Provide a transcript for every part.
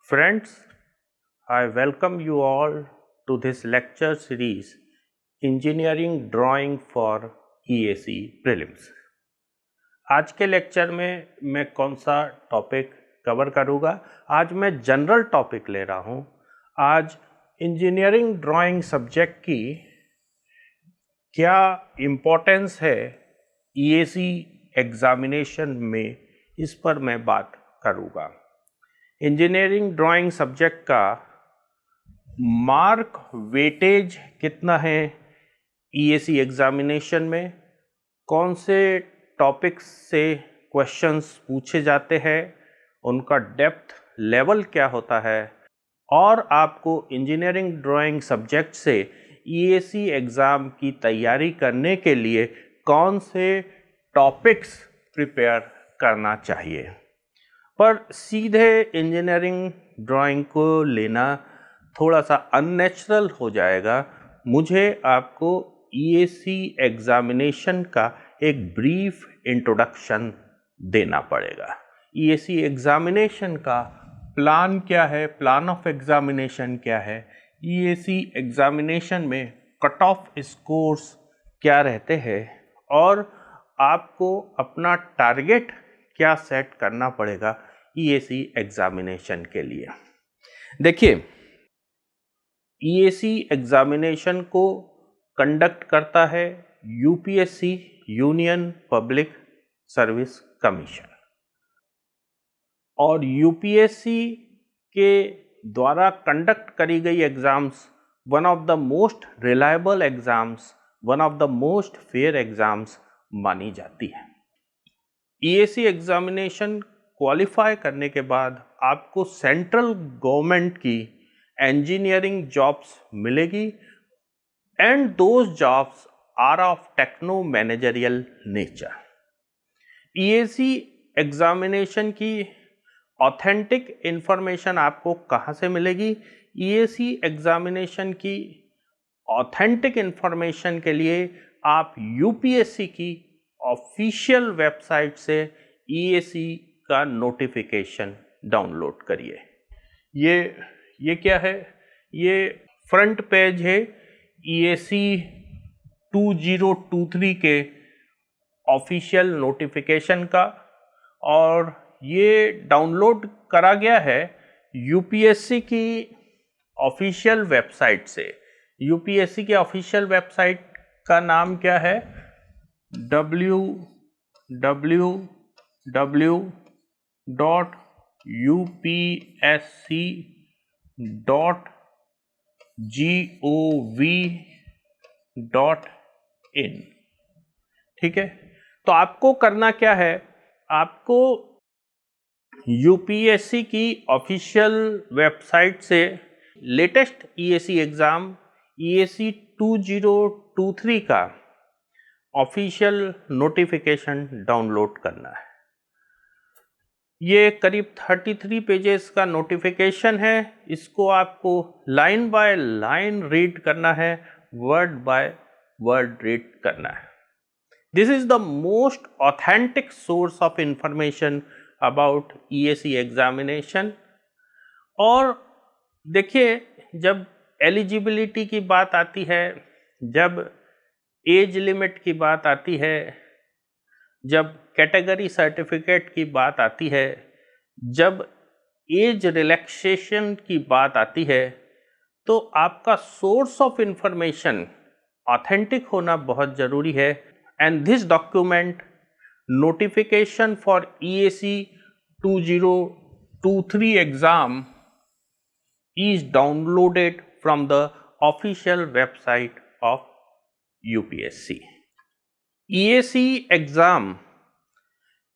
Friends, I welcome you all to this lecture series Engineering Drawing for EAC Prelims। आज के lecture में मैं कौन सा टॉपिक कवर करूँगा? आज मैं जनरल टॉपिक ले रहा हूँ। आज इंजीनियरिंग ड्राइंग सब्जेक्ट की क्या इम्पोर्टेंस है EAC एग्जामिनेशन में, इस पर मैं बात करूँगा। इंजीनियरिंग ड्राइंग सब्जेक्ट का मार्क वेटेज कितना है EAC एग्जामिनेशन में, कौन से टॉपिक्स से क्वेश्चंस पूछे जाते हैं, उनका डेप्थ लेवल क्या होता है, और आपको इंजीनियरिंग ड्राइंग सब्जेक्ट से EAC एग्ज़ाम की तैयारी करने के लिए कौन से टॉपिक्स प्रिपेयर करना चाहिए। पर सीधे इंजीनियरिंग ड्राइंग को लेना थोड़ा सा अननेचुरल हो जाएगा। मुझे आपको EAC एग्जामिनेशन का एक ब्रीफ इंट्रोडक्शन देना पड़ेगा। EAC एग्जामिनेशन का प्लान क्या है, प्लान ऑफ एग्जामिनेशन क्या है, EAC एग्जामिनेशन में कट ऑफ स्कोर्स क्या रहते हैं, और आपको अपना टारगेट क्या सेट करना पड़ेगा EAC एग्जामिनेशन के लिए। देखिए, EAC एग्जामिनेशन को कंडक्ट करता है UPSC, union public service commission, और UPSC के द्वारा कंडक्ट करी गई exams one of the most reliable exams, one of the most fair exams मानी जाती है। EAC एग्जामिनेशन क्वालिफाई करने के बाद आपको सेंट्रल गवर्नमेंट की इंजीनियरिंग जॉब्स मिलेगी, and those jobs are of techno managerial nature. EAC examination की ऑथेंटिक इंफॉर्मेशन आपको कहाँ से मिलेगी? EAC एग्जामिनेशन की ऑथेंटिक इंफॉर्मेशन के लिए आप UPSC की ऑफिशियल वेबसाइट से EAC का नोटिफिकेशन डाउनलोड करिए। ये क्या है? ये फ्रंट पेज है EAC 2023 के ऑफिशियल नोटिफिकेशन का, और ये डाउनलोड करा गया है UPSC की ऑफिशियल वेबसाइट से। UPSC की ऑफिशियल वेबसाइट का नाम क्या है? www.upsc.gov.in। ठीक है, तो आपको करना क्या है? आपको UPSC की ऑफिशियल वेबसाइट से लेटेस्ट EAC एग्जाम EAC 2023 का ऑफिशियल नोटिफिकेशन डाउनलोड करना है। ये करीब 33 पेजेस का नोटिफिकेशन है। इसको आपको लाइन बाय लाइन रीड करना है, वर्ड बाय वर्ड रीड करना है। This is the most authentic source of information about EAC examination. और देखिए, जब एलिजिबिलिटी की बात आती है, जब एज लिमिट की बात आती है, जब कैटेगरी सर्टिफिकेट की बात आती है, जब एज रिलैक्सेशन की बात आती है, तो आपका सोर्स ऑफ इंफॉर्मेशन ऑथेंटिक होना बहुत ज़रूरी है। And this document notification for EAC 2023 exam is downloaded from the official website of UPSC। EAC exam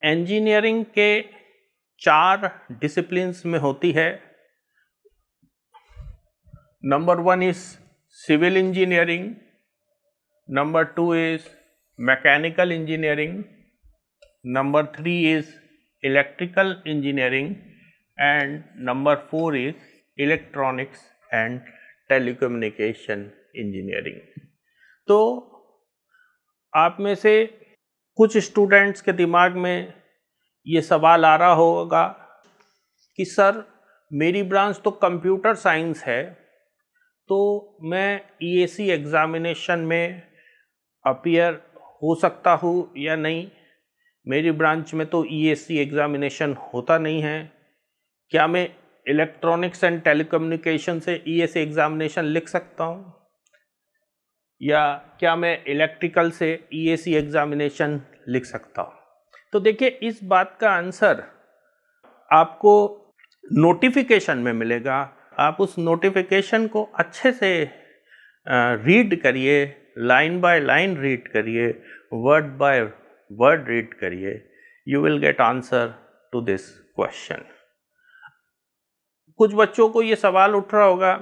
engineering के 4 डिसिप्लिन्स में होती है। Number 1 is civil engineering, number 2 is mechanical engineering, number 3 is electrical engineering, and number 4 is electronics and telecommunication engineering। तो आप में से कुछ students के दिमाग में ये सवाल आ रहा होगा कि सर, मेरी ब्रांच तो कंप्यूटर साइंस है, तो मैं ईएसी एग्जामिनेशन में अपीयर हो सकता हूँ या नहीं? मेरी ब्रांच में तो ईएसी एग्जामिनेशन होता नहीं है। क्या मैं इलेक्ट्रॉनिक्स एंड टेलीकम्युनिकेशन से ईएसी एग्जामिनेशन लिख सकता हूँ, या क्या मैं इलेक्ट्रिकल से ईएसी एग्जामिनेशन लिख सकता हूँ? तो देखिए, इस बात का आंसर आपको नोटिफिकेशन में मिलेगा। आप उस नोटिफिकेशन को अच्छे से रीड करिए, लाइन बाय लाइन रीड करिए, वर्ड बाय वर्ड रीड करिए। You will get answer to this question. कुछ बच्चों को ये सवाल उठ रहा होगा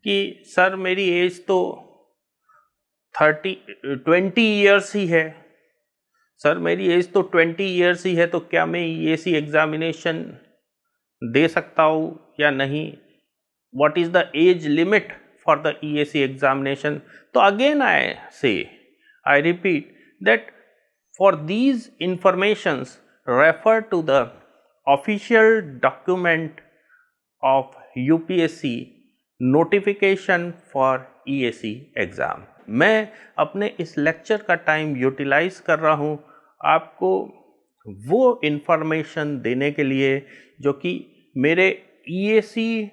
कि सर मेरी एज तो 20 ईयर्स ही है, सर मेरी एज तो 20 ईयर्स ही है, तो क्या मैं ईएसी एग्जामिनेशन दे सकता हूँ या नहीं? What is the age limit for the ESE examination? तो again I repeat that for these informations refer to the official document of UPSC notification for EAC exam. मैं अपने इस लेक्चर का टाइम यूटिलाइज कर रहा हूँ आपको वो इंफॉर्मेशन देने के लिए जो कि मेरे ईएसी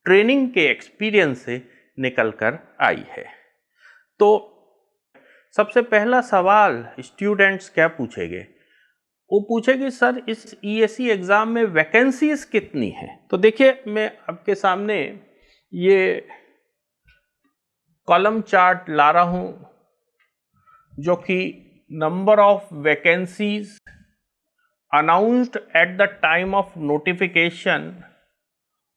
ट्रेनिंग के एक्सपीरियंस से निकल कर आई है। तो सबसे पहला सवाल स्टूडेंट्स क्या पूछेंगे? वो पूछेंगे सर इस ईएसी एग्जाम में वैकेंसीज कितनी हैं? तो देखिए, मैं आपके सामने ये कॉलम चार्ट ला रहा हूं जो कि number of vacancies announced at the time of notification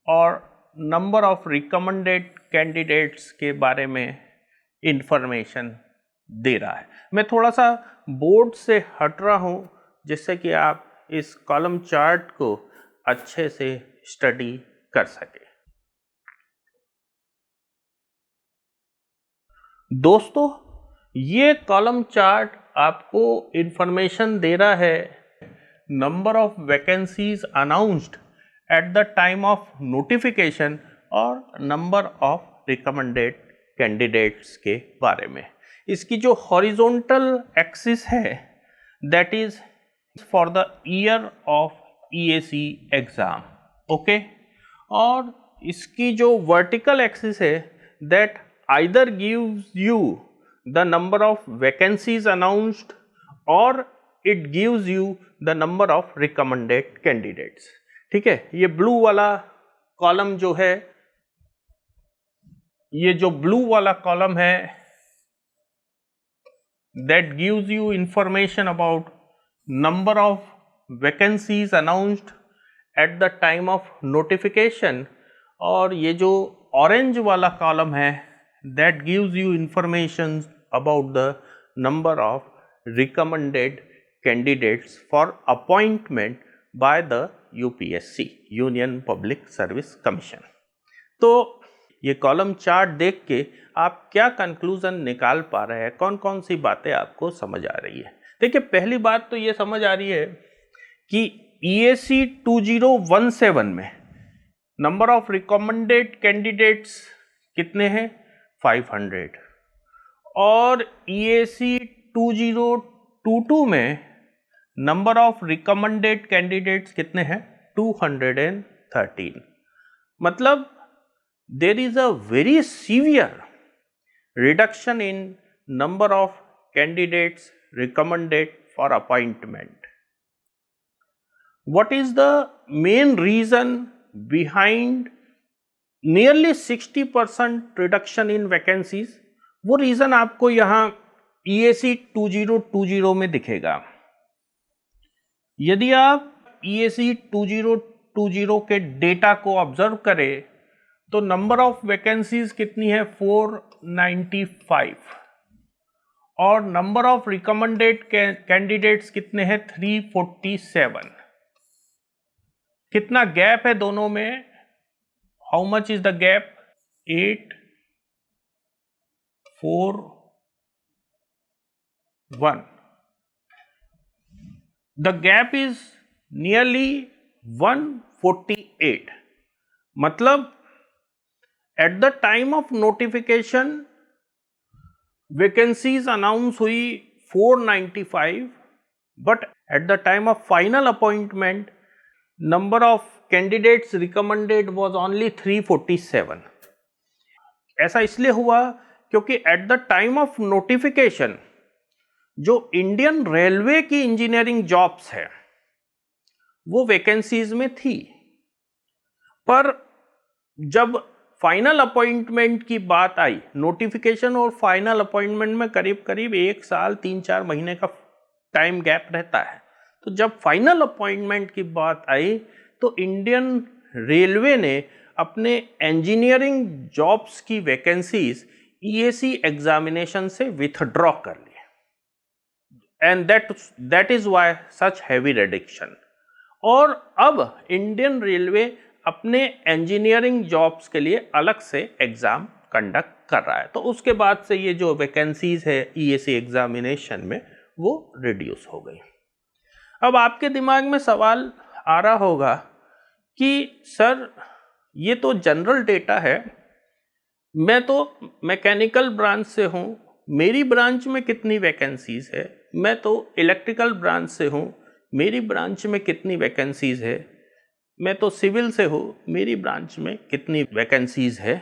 और नंबर ऑफ रिकमेंडेड कैंडिडेट्स के बारे में इंफॉर्मेशन दे रहा है। मैं थोड़ा सा बोर्ड से हट रहा हूं जिससे कि आप इस कॉलम चार्ट को अच्छे से स्टडी कर सके। दोस्तों, ये कॉलम चार्ट आपको इंफॉर्मेशन दे रहा है number of vacancies announced at the time of notification और नंबर ऑफ रिकमेंडेड कैंडिडेट्स के बारे में। इसकी जो हॉरिजॉन्टल एक्सिस है that is for the year of EAC exam, okay. और इसकी जो वर्टिकल एक्सिस है that either gives you the number of vacancies announced or it gives you the number of recommended candidates। ठीक है, ये blue वाला column जो है, ये जो ब्लू वाला कॉलम है that gives you information about number of vacancies announced at the time of notification, और ये जो ऑरेंज वाला कॉलम है that gives you information about the number of recommended candidates for appointment by the UPSC Union Public Service Commission। तो ये column chart देख के आप क्या कंक्लूजन निकाल पा रहे हैं? कौन कौन सी बातें आपको समझ आ रही है? देखिए, पहली बात तो ये समझ आ रही है कि EAC 2017 में नंबर ऑफ रिकमेंडेड कैंडिडेट्स कितने हैं? 500। और EAC 2022 में नंबर ऑफ रिकमेंडेड कैंडिडेट्स कितने हैं? 213। मतलब there is a very severe reduction in number of candidates recommended for appointment. What is the main reason behind nearly 60% reduction in vacancies? वो रीजन आपको यहां EAC 2020 में दिखेगा। यदि आप EAC 2020 के डेटा को ऑब्जर्व करें तो नंबर ऑफ वैकेंसीज कितनी है? 495। और नंबर ऑफ रिकमेंडेड कैंडिडेट्स कितने हैं? 347। कितना गैप है दोनों में? How much is the gap? 8, 4, 1. The gap is nearly 148, मतलब eight the time of notification vacancies announce हुई 495, but at the time of final appointment number of candidates recommended was only 347। ऐसा इसलिए हुआ क्योंकि eight the time of notification जो Indian railway की engineering jobs है वो वैकेंसीज में थी, पर जब फाइनल अपॉइंटमेंट की बात आई, नोटिफिकेशन और फाइनल अपॉइंटमेंट में करीब करीब 1 साल 3-4 महीने का टाइम गैप रहता है, तो जब फाइनल अपॉइंटमेंट की बात आई तो इंडियन रेलवे ने अपने इंजीनियरिंग जॉब्स की वैकेंसीज ईएसी एग्जामिनेशन से विथड्रॉ कर ली, and that is why such heavy reduction. और अब इंडियन रेलवे अपने इंजीनियरिंग जॉब्स के लिए अलग से एग्जाम कंडक्ट कर रहा है, तो उसके बाद से ये जो वैकेंसीज है ईएसी एग्जामिनेशन में वो रिड्यूस हो गई। अब आपके दिमाग में सवाल आ रहा होगा कि सर ये तो जनरल डेटा है, मैं तो मैकेनिकल ब्रांच से हूँ, मेरी ब्रांच में कितनी वैकेंसीज है, मैं तो इलेक्ट्रिकल ब्रांच से हूँ, मेरी ब्रांच में कितनी वैकेंसीज है, मैं तो सिविल से हूँ, मेरी ब्रांच में कितनी वैकेंसीज है,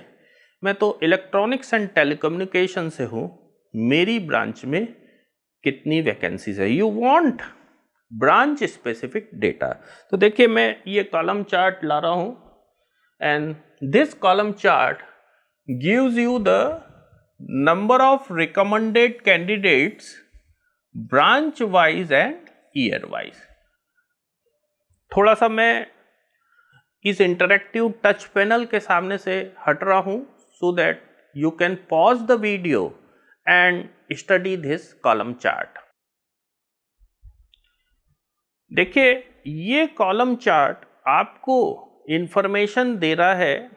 मैं तो इलेक्ट्रॉनिक्स एंड टेलीकम्युनिकेशन से हूँ, मेरी ब्रांच में कितनी वैकेंसीज है। You want branch specific data. तो देखिए मैं ये कॉलम चार्ट ला रहा हूँ, and this column chart gives you the number of recommended candidates branch wise and year wise. थोड़ा सा मैं इस इंटरैक्टिव टच पैनल के सामने से हट रहा हूं so that you can pause the video and study this column chart. देखिए ये कॉलम चार्ट आपको इंफॉर्मेशन दे रहा है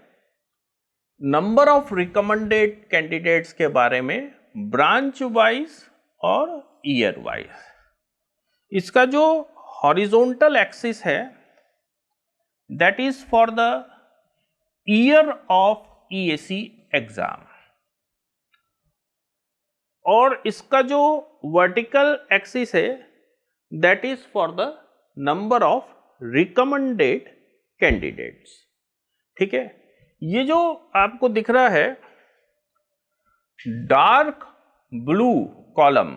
नंबर ऑफ रिकमेंडेड कैंडिडेट्स के बारे में ब्रांच वाइज और ईयर वाइज। इसका जो हॉरिजॉन्टल एक्सिस है that is for the year of EAC exam, और इसका जो वर्टिकल एक्सिस है that is for the number of recommended candidates। ठीक है, ये जो आपको दिख रहा है dark blue column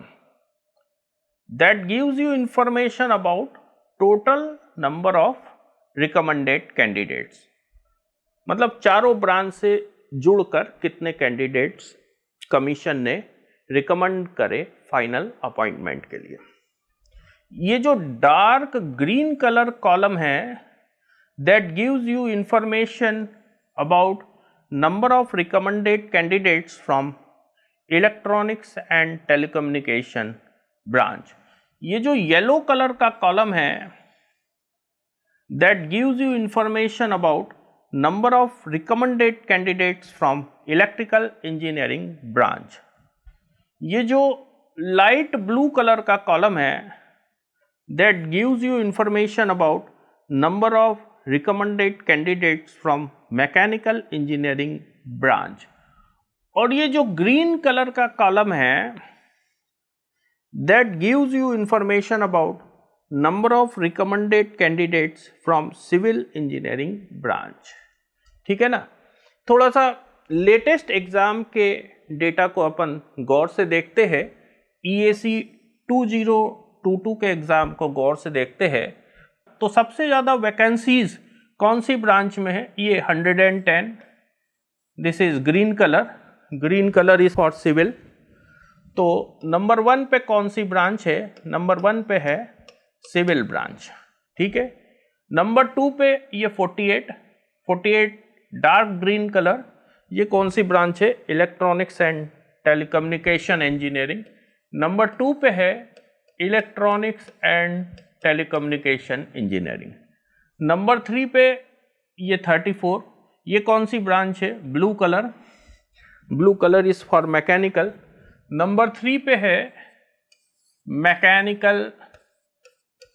that gives you information about total number of recommended candidates, मतलब चारों ब्रांच से जुड़कर कितने कैंडिडेट्स कमीशन ने रिकमेंड करे फाइनल अपॉइंटमेंट के लिए। ये जो डार्क ग्रीन कलर कॉलम है that gives you information about number of recommended candidates from electronics and telecommunication branch. ये जो येलो कलर का कॉलम है that gives you information about number of recommended candidates from electrical engineering branch। ये जो light blue colour का column है that gives you information about number of recommended candidates from mechanical engineering branch। और ये जो green colour का column है that gives you information about number of recommended candidates from civil engineering branch। ठीक है ना। थोड़ा सा लेटेस्ट एग्जाम के डेटा को अपन गौर से देखते हैं, EAC 2022 के एग्जाम को गौर से देखते हैं तो सबसे ज़्यादा वैकेंसीज कौन सी ब्रांच में है, ये 110, this is green colour is for civil. तो नंबर 1 पे कौन सी ब्रांच है, नंबर 1 पे है सिविल ब्रांच। ठीक है, नंबर 2 पे ये 48 डार्क ग्रीन कलर, ये कौन सी ब्रांच है, electronics and telecommunication engineering. Number 2 पे है electronics and telecommunication engineering. Number 3 पे ये 34, ये कौन सी ब्रांच है, blue colour is for mechanical. Number 3 पे है मैकेनिकल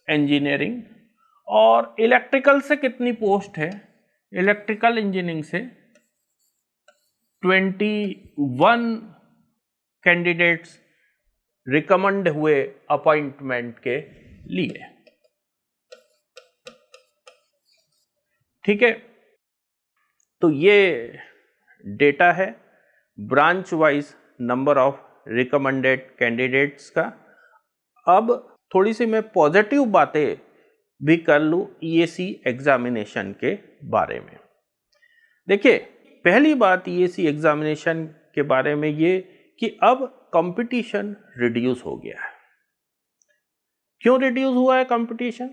इंजीनियरिंग, और इलेक्ट्रिकल से कितनी पोस्ट है? इलेक्ट्रिकल इंजीनियरिंग से 21 कैंडिडेट्स रिकमेंड हुए अपॉइंटमेंट के लिए। ठीक है, तो ये डेटा है branch wise number of recommended candidates का। अब थोड़ी सी मैं पॉजिटिव बातें भी कर लूँ ईएसी एग्जामिनेशन के बारे में। देखिए, पहली बात ईएसी एग्जामिनेशन के बारे में ये कि अब कंपटीशन रिड्यूस हो गया है। क्यों रिड्यूस हुआ है कंपटीशन?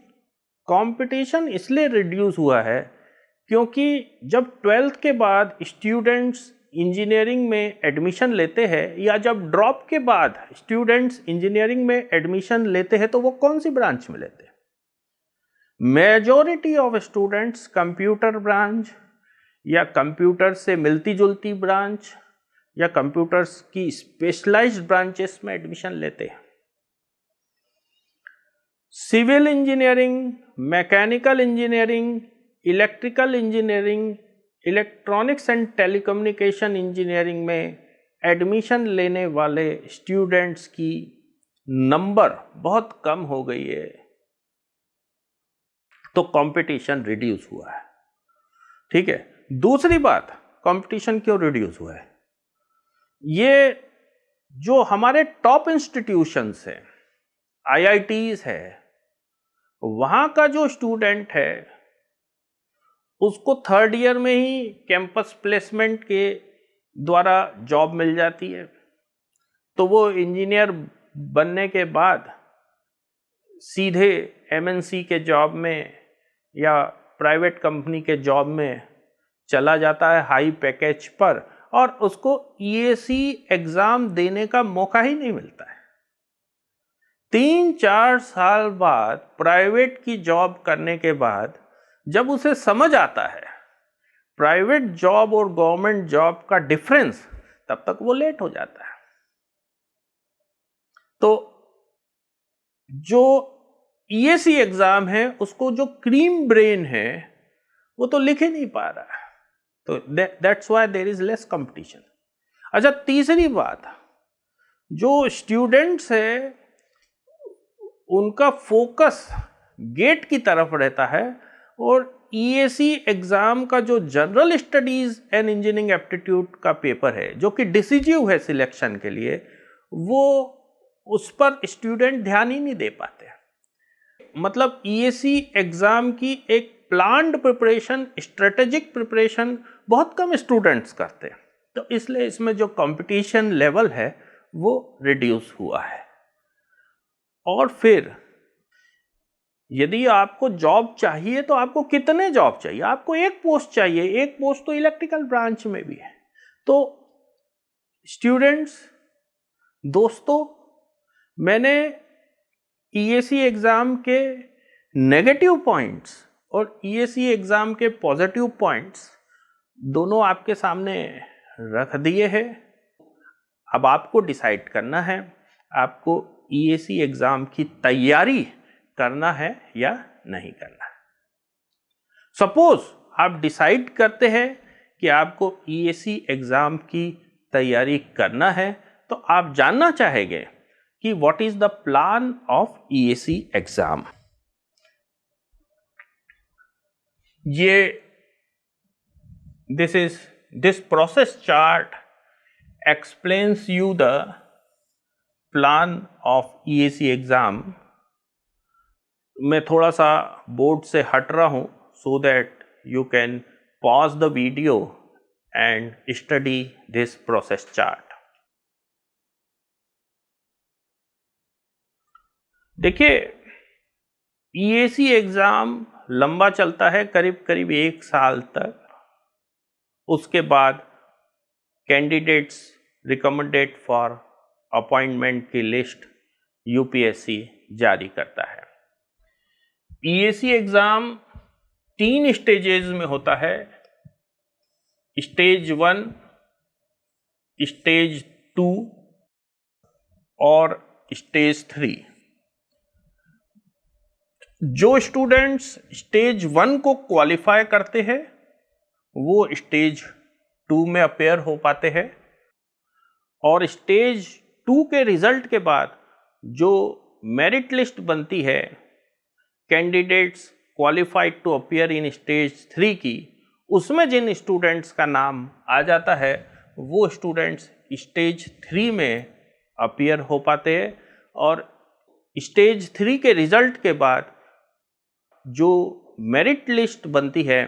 कंपटीशन इसलिए रिड्यूस हुआ है क्योंकि जब 12th के बाद स्टूडेंट्स इंजीनियरिंग में एडमिशन लेते हैं या जब ड्रॉप के बाद स्टूडेंट्स इंजीनियरिंग में एडमिशन लेते हैं तो वो कौन सी ब्रांच में लेते हैं? Majority of students computer branch या कंप्यूटर से मिलती जुलती ब्रांच या कंप्यूटर्स की स्पेशलाइज्ड ब्रांचेस में एडमिशन लेते हैं। Civil engineering, mechanical engineering, electrical engineering, electronics and telecommunication engineering में एडमिशन लेने वाले स्टूडेंट्स की नंबर बहुत कम हो गई है, तो कंपटीशन रिड्यूस हुआ है। ठीक है, दूसरी बात, कंपटीशन क्यों रिड्यूस हुआ है? ये जो हमारे टॉप इंस्टीट्यूशंस है, आईआईटीज है, वहां का जो स्टूडेंट है उसको 3rd ईयर में ही कैंपस प्लेसमेंट के द्वारा जॉब मिल जाती है, तो वो इंजीनियर बनने के बाद सीधे एमएनसी के जॉब में या प्राइवेट कंपनी के जॉब में चला जाता है हाई पैकेज पर, और उसको ईएसी एग्जाम देने का मौका ही नहीं मिलता है। 3-4 साल बाद प्राइवेट की जॉब करने के बाद जब उसे समझ आता है प्राइवेट जॉब और गवर्नमेंट जॉब का डिफरेंस, तब तक वो लेट हो जाता है। तो जो ईएसी एग्जाम है उसको जो क्रीम ब्रेन है वो तो लिख ही नहीं पा रहा है, तो that's why there is less competition. अच्छा, तीसरी बात, जो स्टूडेंट्स है उनका फोकस गेट की तरफ रहता है, और ईएसी एग्जाम का जो general studies and engineering aptitude का पेपर है जो कि डिसिजिव है सिलेक्शन के लिए, वो उस पर स्टूडेंट ध्यान ही नहीं दे पाते। मतलब ईएसी एग्जाम की एक प्लान्ड प्रिपरेशन, स्ट्रेटेजिक प्रिपरेशन बहुत कम स्टूडेंट्स करते हैं, तो इसलिए इसमें जो कंपटीशन लेवल है वो रिड्यूस हुआ है। और फिर यदि आपको जॉब चाहिए तो आपको कितने जॉब चाहिए? आपको एक पोस्ट चाहिए, एक पोस्ट तो इलेक्ट्रिकल ब्रांच में भी है। तो स्टूडेंट्स, दोस्तों, मैंने ईएसी एग्जाम के नेगेटिव पॉइंट्स और ईएसी एग्जाम के पॉजिटिव पॉइंट्स दोनों आपके सामने रख दिए हैं। अब आपको डिसाइड करना है आपको ईएसी एग्जाम की तैयारी करना है या नहीं करना है। सपोज आप डिसाइड करते हैं कि आपको ईएसी एग्जाम की तैयारी करना है, तो आप जानना चाहेंगे कि what is the plan of EAC exam. ये this process chart explains you the plan of EAC exam। मैं थोड़ा सा बोर्ड से हट रहा हूं so that you can pause the video and study this process chart। देखिए, EAC एग्जाम लंबा चलता है, करीब करीब 1 साल तक। उसके बाद कैंडिडेट्स रिकमेंडेड फॉर अपॉइंटमेंट की लिस्ट यूपीएससी जारी करता है। ईएसी एग्जाम 3 स्टेजेस में होता है, स्टेज 1, स्टेज 2 और स्टेज 3। जो स्टूडेंट्स स्टेज 1 को क्वालिफाई करते हैं वो स्टेज 2 में अपेयर हो पाते हैं, और स्टेज 2 के रिजल्ट के बाद जो मेरिट लिस्ट बनती है candidates qualified to appear in stage 3 की, उसमें जिन स्टूडेंट्स का नाम आ जाता है वो स्टूडेंट्स स्टेज 3 में अपियर हो पाते हैं, और स्टेज 3 के रिजल्ट के बाद जो मेरिट लिस्ट बनती है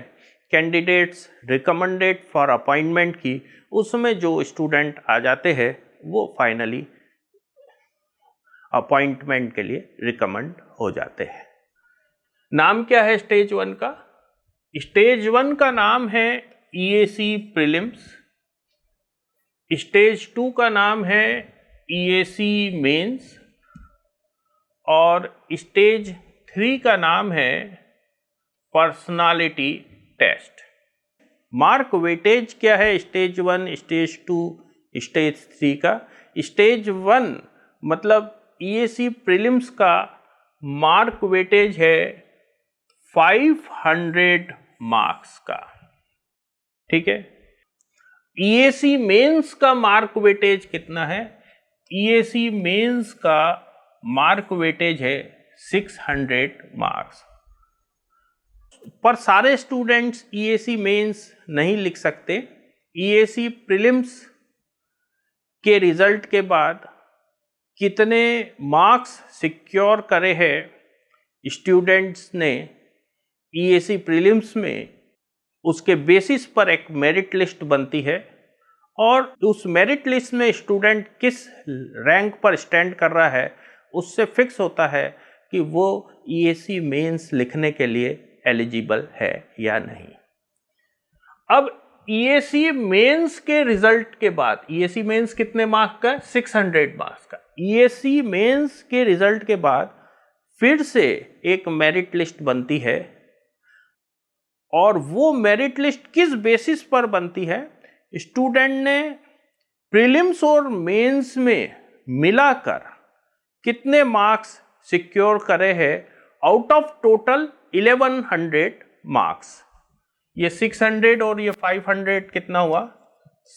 कैंडिडेट्स रिकमेंडेड फॉर अपॉइंटमेंट की, उसमें जो स्टूडेंट आ जाते हैं वो फाइनली अपॉइंटमेंट के लिए रिकमेंड हो जाते हैं। नाम क्या है स्टेज 1 का? स्टेज 1 का नाम है EAC प्रीलिम्स, स्टेज 2 का नाम है EAC मेंस, और स्टेज 3 का नाम है पर्सनालिटी टेस्ट। मार्क वेटेज क्या है स्टेज 1, स्टेज 2, स्टेज 3 का? स्टेज 1 मतलब EAC प्रीलिम्स का मार्क वेटेज है 500 मार्क्स का, ठीक है। EAC मेंस का मार्क वेटेज कितना है? EAC मेंस का मार्क वेटेज है 600 मार्क्स। पर सारे स्टूडेंट्स EAC मेंस नहीं लिख सकते। EAC प्रीलिम्स के रिजल्ट के बाद कितने मार्क्स सिक्योर करे हैं स्टूडेंट्स ने EAC प्रीलिम्स में, उसके बेसिस पर एक मेरिट लिस्ट बनती है, और उस मेरिट लिस्ट में स्टूडेंट किस रैंक पर स्टैंड कर रहा है उससे फिक्स होता है कि वो EAC मेंस लिखने के लिए एलिजिबल है या नहीं। अब EAC मेंस के रिजल्ट के बाद, EAC मेंस कितने मार्क्स का? 600 मार्क्स का। EAC मेंस के रिजल्ट के बाद फिर से एक मेरिट लिस्ट बनती है, और वो मेरिट लिस्ट किस बेसिस पर बनती है? स्टूडेंट ने प्रीलिम्स और मेंस में मिलाकर कितने मार्क्स सिक्योर करे हैं आउट ऑफ टोटल 1100 मार्क्स। ये 600 और ये 500 कितना हुआ?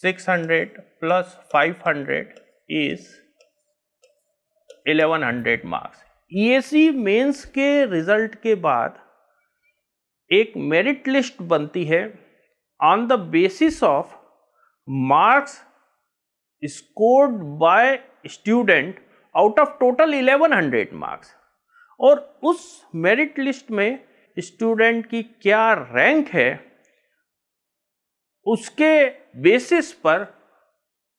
600 plus 500 is 1100 marks. EAC mains के रिजल्ट के बाद एक मेरिट लिस्ट बनती है on the basis of marks scored by student out of total 1100 marks, और उस मेरिट लिस्ट में स्टूडेंट की क्या रैंक है उसके बेसिस पर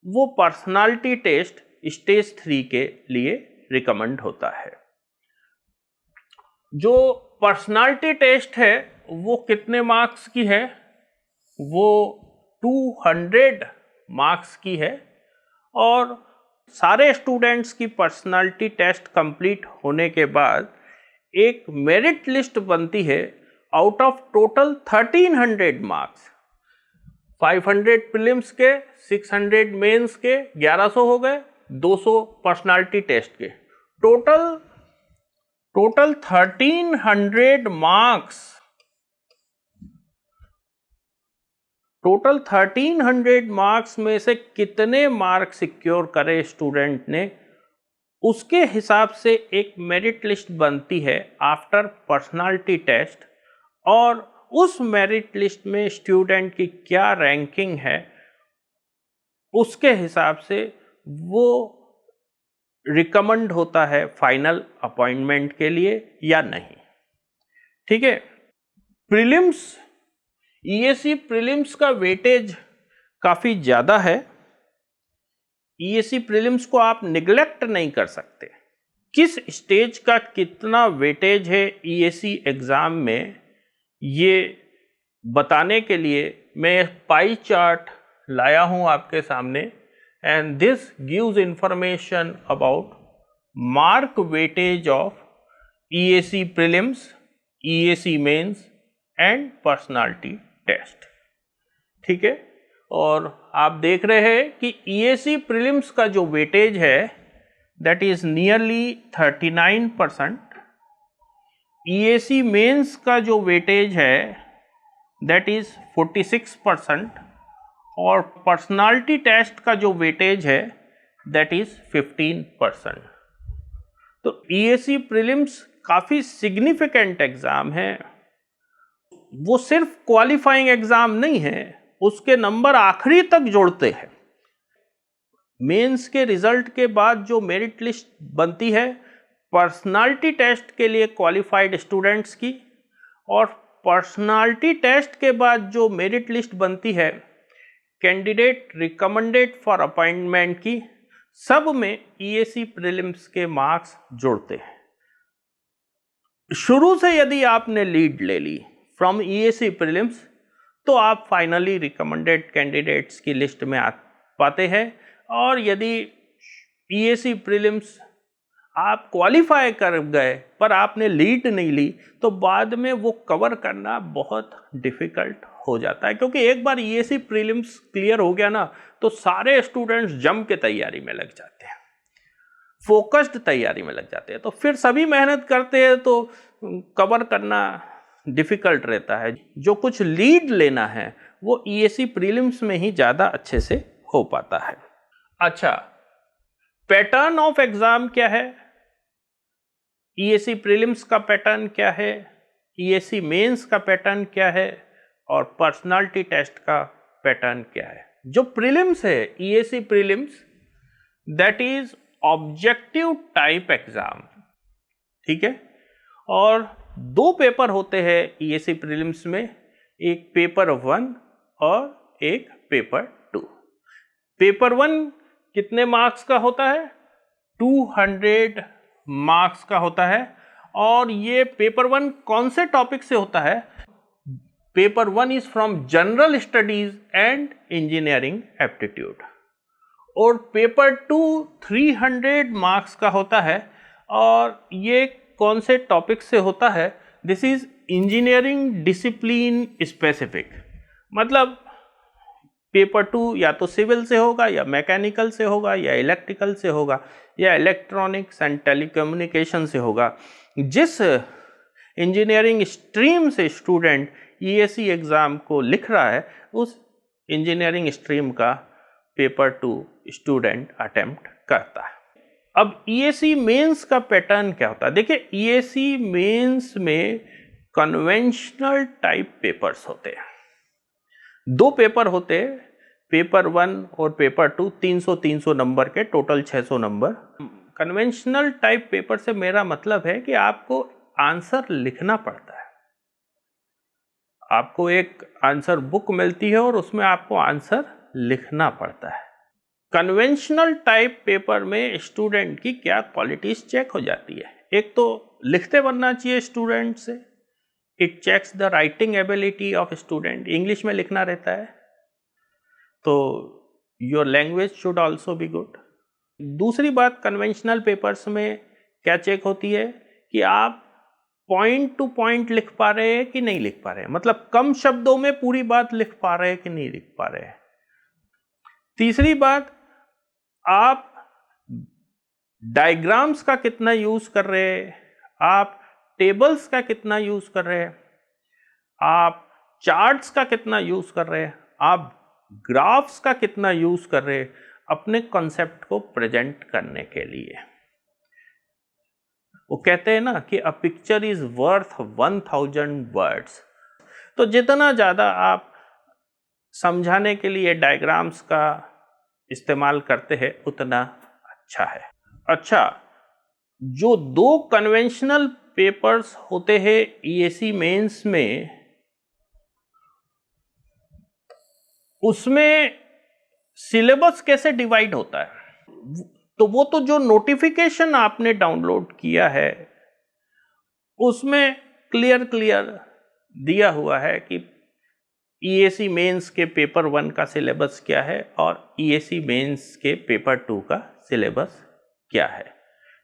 वो पर्सनालिटी टेस्ट स्टेज 3 के लिए रिकमेंड होता है। जो पर्सनालिटी टेस्ट है वो कितने मार्क्स की है? वो 200 मार्क्स की है, और सारे स्टूडेंट्स की पर्सनालिटी टेस्ट कंप्लीट होने के बाद एक मेरिट लिस्ट बनती है out of total 1300 marks. 500 prelims के, 600 मेंस के, 1100 हो गए, 200 पर्सनालिटी टेस्ट के, टोटल 1300 मार्क्स। टोटल 1300 मार्क्स में से कितने मार्क्स सिक्योर करे स्टूडेंट ने, उसके हिसाब से एक मेरिट लिस्ट बनती है आफ्टर पर्सनालिटी टेस्ट, और उस मेरिट लिस्ट में स्टूडेंट की क्या रैंकिंग है उसके हिसाब से वो रिकमेंड होता है फाइनल अपॉइंटमेंट के लिए या नहीं, ठीक है। प्रीलिम्स, EAC प्रीलिम्स का वेटेज काफ़ी ज़्यादा है। EAC प्रीलिम्स को आप निगलेक्ट नहीं कर सकते। किस स्टेज का कितना वेटेज है EAC एग्ज़ाम में, ये बताने के लिए मैं पाई चार्ट लाया हूँ आपके सामने, and this gives information about mark weightage of EAC prelims, EAC mains and personality test, ठीक है। और आप देख रहे हैं कि EAC प्रीलिम्स का जो वेटेज है that is nearly 39%, EAC mains का जो वेटेज है दैट इज 46% और पर्सनालिटी टेस्ट का जो वेटेज है दैट इज 15%। तो ईएसी प्रीलिम्स काफी सिग्निफिकेंट एग्जाम है, वो सिर्फ क्वालिफाइंग एग्जाम नहीं है, उसके नंबर आखिरी तक जोड़ते हैं। मेंस के रिजल्ट के बाद जो मेरिट लिस्ट बनती है पर्सनालिटी टेस्ट के लिए क्वालिफाइड स्टूडेंट्स की, और पर्सनालिटी टेस्ट के बाद जो मेरिट लिस्ट बनती है कैंडिडेट रिकमेंडेड फॉर अपॉइंटमेंट की, सब में ईएसी प्रीलिम्स के मार्क्स जोड़ते हैं। शुरू से यदि आपने लीड ले ली फ्रॉम ईएसी प्रीलिम्स तो आप फाइनली रिकमेंडेड कैंडिडेट्स की लिस्ट में आ पाते हैं, और यदि ईएसी प्रीलिम्स आप क्वालिफाई कर गए पर आपने लीड नहीं ली तो बाद में वो कवर करना बहुत डिफिकल्ट हो जाता है, क्योंकि एक बार ईएसी प्रीलिम्स क्लियर हो गया ना तो सारे स्टूडेंट्स जम के तैयारी में लग जाते हैं, फोकस्ड तैयारी में लग जाते हैं, तो फिर सभी मेहनत करते हैं तो कवर करना डिफिकल्ट रहता है। जो कुछ लीड लेना है वो ईएसी प्रीलिम्स में ही ज़्यादा अच्छे से हो पाता है। अच्छा, पैटर्न ऑफ एग्जाम क्या है, ईएसी प्रीलिम्स का पैटर्न क्या है, ईएसी मेंस का पैटर्न क्या है, और पर्सनालिटी टेस्ट का पैटर्न क्या है। जो प्रीलिम्स है EAC prelims that is objective type exam, ठीक है, और दो पेपर होते हैं ईएसी प्रीलिम्स में, एक पेपर 1 और एक पेपर 2। पेपर 1 कितने मार्क्स का होता है, 200 मार्क्स का होता है, और ये पेपर 1 कौन से टॉपिक से होता है, paper 1 is from general studies and engineering aptitude, और पेपर 2 300 मार्क्स का होता है, और ये कौन से टॉपिक से होता है, this is engineering discipline specific. मतलब पेपर 2 या तो सिविल से होगा या मैकेनिकल से होगा या इलेक्ट्रिकल से होगा या इलेक्ट्रॉनिक्स एंड टेलीकम्युनिकेशन से होगा। जिस इंजीनियरिंग स्ट्रीम से स्टूडेंट ईएसी एग्जाम को लिख रहा है उस इंजीनियरिंग स्ट्रीम का पेपर 2 स्टूडेंट अटेम्प्ट करता है। अब ईएसी मेंस का पैटर्न क्या होता है, देखिए ईएसी मेंस में कन्वेंशनल टाइप पेपर्स होते हैं, दो पेपर होते हैं, पेपर 1 और पेपर 2, 300 नंबर के, total 600 number. Conventional type paper से मेरा मतलब है कि आपको आंसर लिखना पड़ता है, आपको एक आंसर बुक मिलती है और उसमें आपको आंसर लिखना पड़ता है। कन्वेंशनल टाइप पेपर में स्टूडेंट की क्या क्वालिटीज चेक हो जाती है, एक तो लिखते बनना चाहिए स्टूडेंट से, it checks the writing ability of student, English में लिखना रहता है तो your language should also be good. दूसरी बात कन्वेंशनल पेपर्स में क्या चेक होती है कि आप पॉइंट टू पॉइंट लिख पा रहे हैं कि नहीं लिख पा रहे हैं, मतलब कम शब्दों में पूरी बात लिख पा रहे हैं कि नहीं लिख पा रहे हैं। तीसरी बात, आप डायग्राम्स का कितना यूज कर रहे हैं, आप टेबल्स का कितना यूज कर रहे हैं, आप चार्ट्स का कितना यूज कर रहे हैं, आप ग्राफ्स का कितना यूज कर रहे हैं अपने कॉन्सेप्ट को प्रेजेंट करने के लिए। वो कहते हैं ना कि a picture is worth 1000 words, तो जितना ज़्यादा आप समझाने के लिए डायग्राम्स का इस्तेमाल करते हैं उतना अच्छा है। अच्छा, जो दो कन्वेंशनल पेपर्स होते हैं ईएसी मेंस में, उसमें सिलेबस कैसे डिवाइड होता है, तो वो तो जो नोटिफिकेशन आपने डाउनलोड किया है उसमें क्लियर दिया हुआ है कि ईएसी मेंस के पेपर 1 का सिलेबस क्या है और ईएसी मेंस के पेपर 2 का सिलेबस क्या है,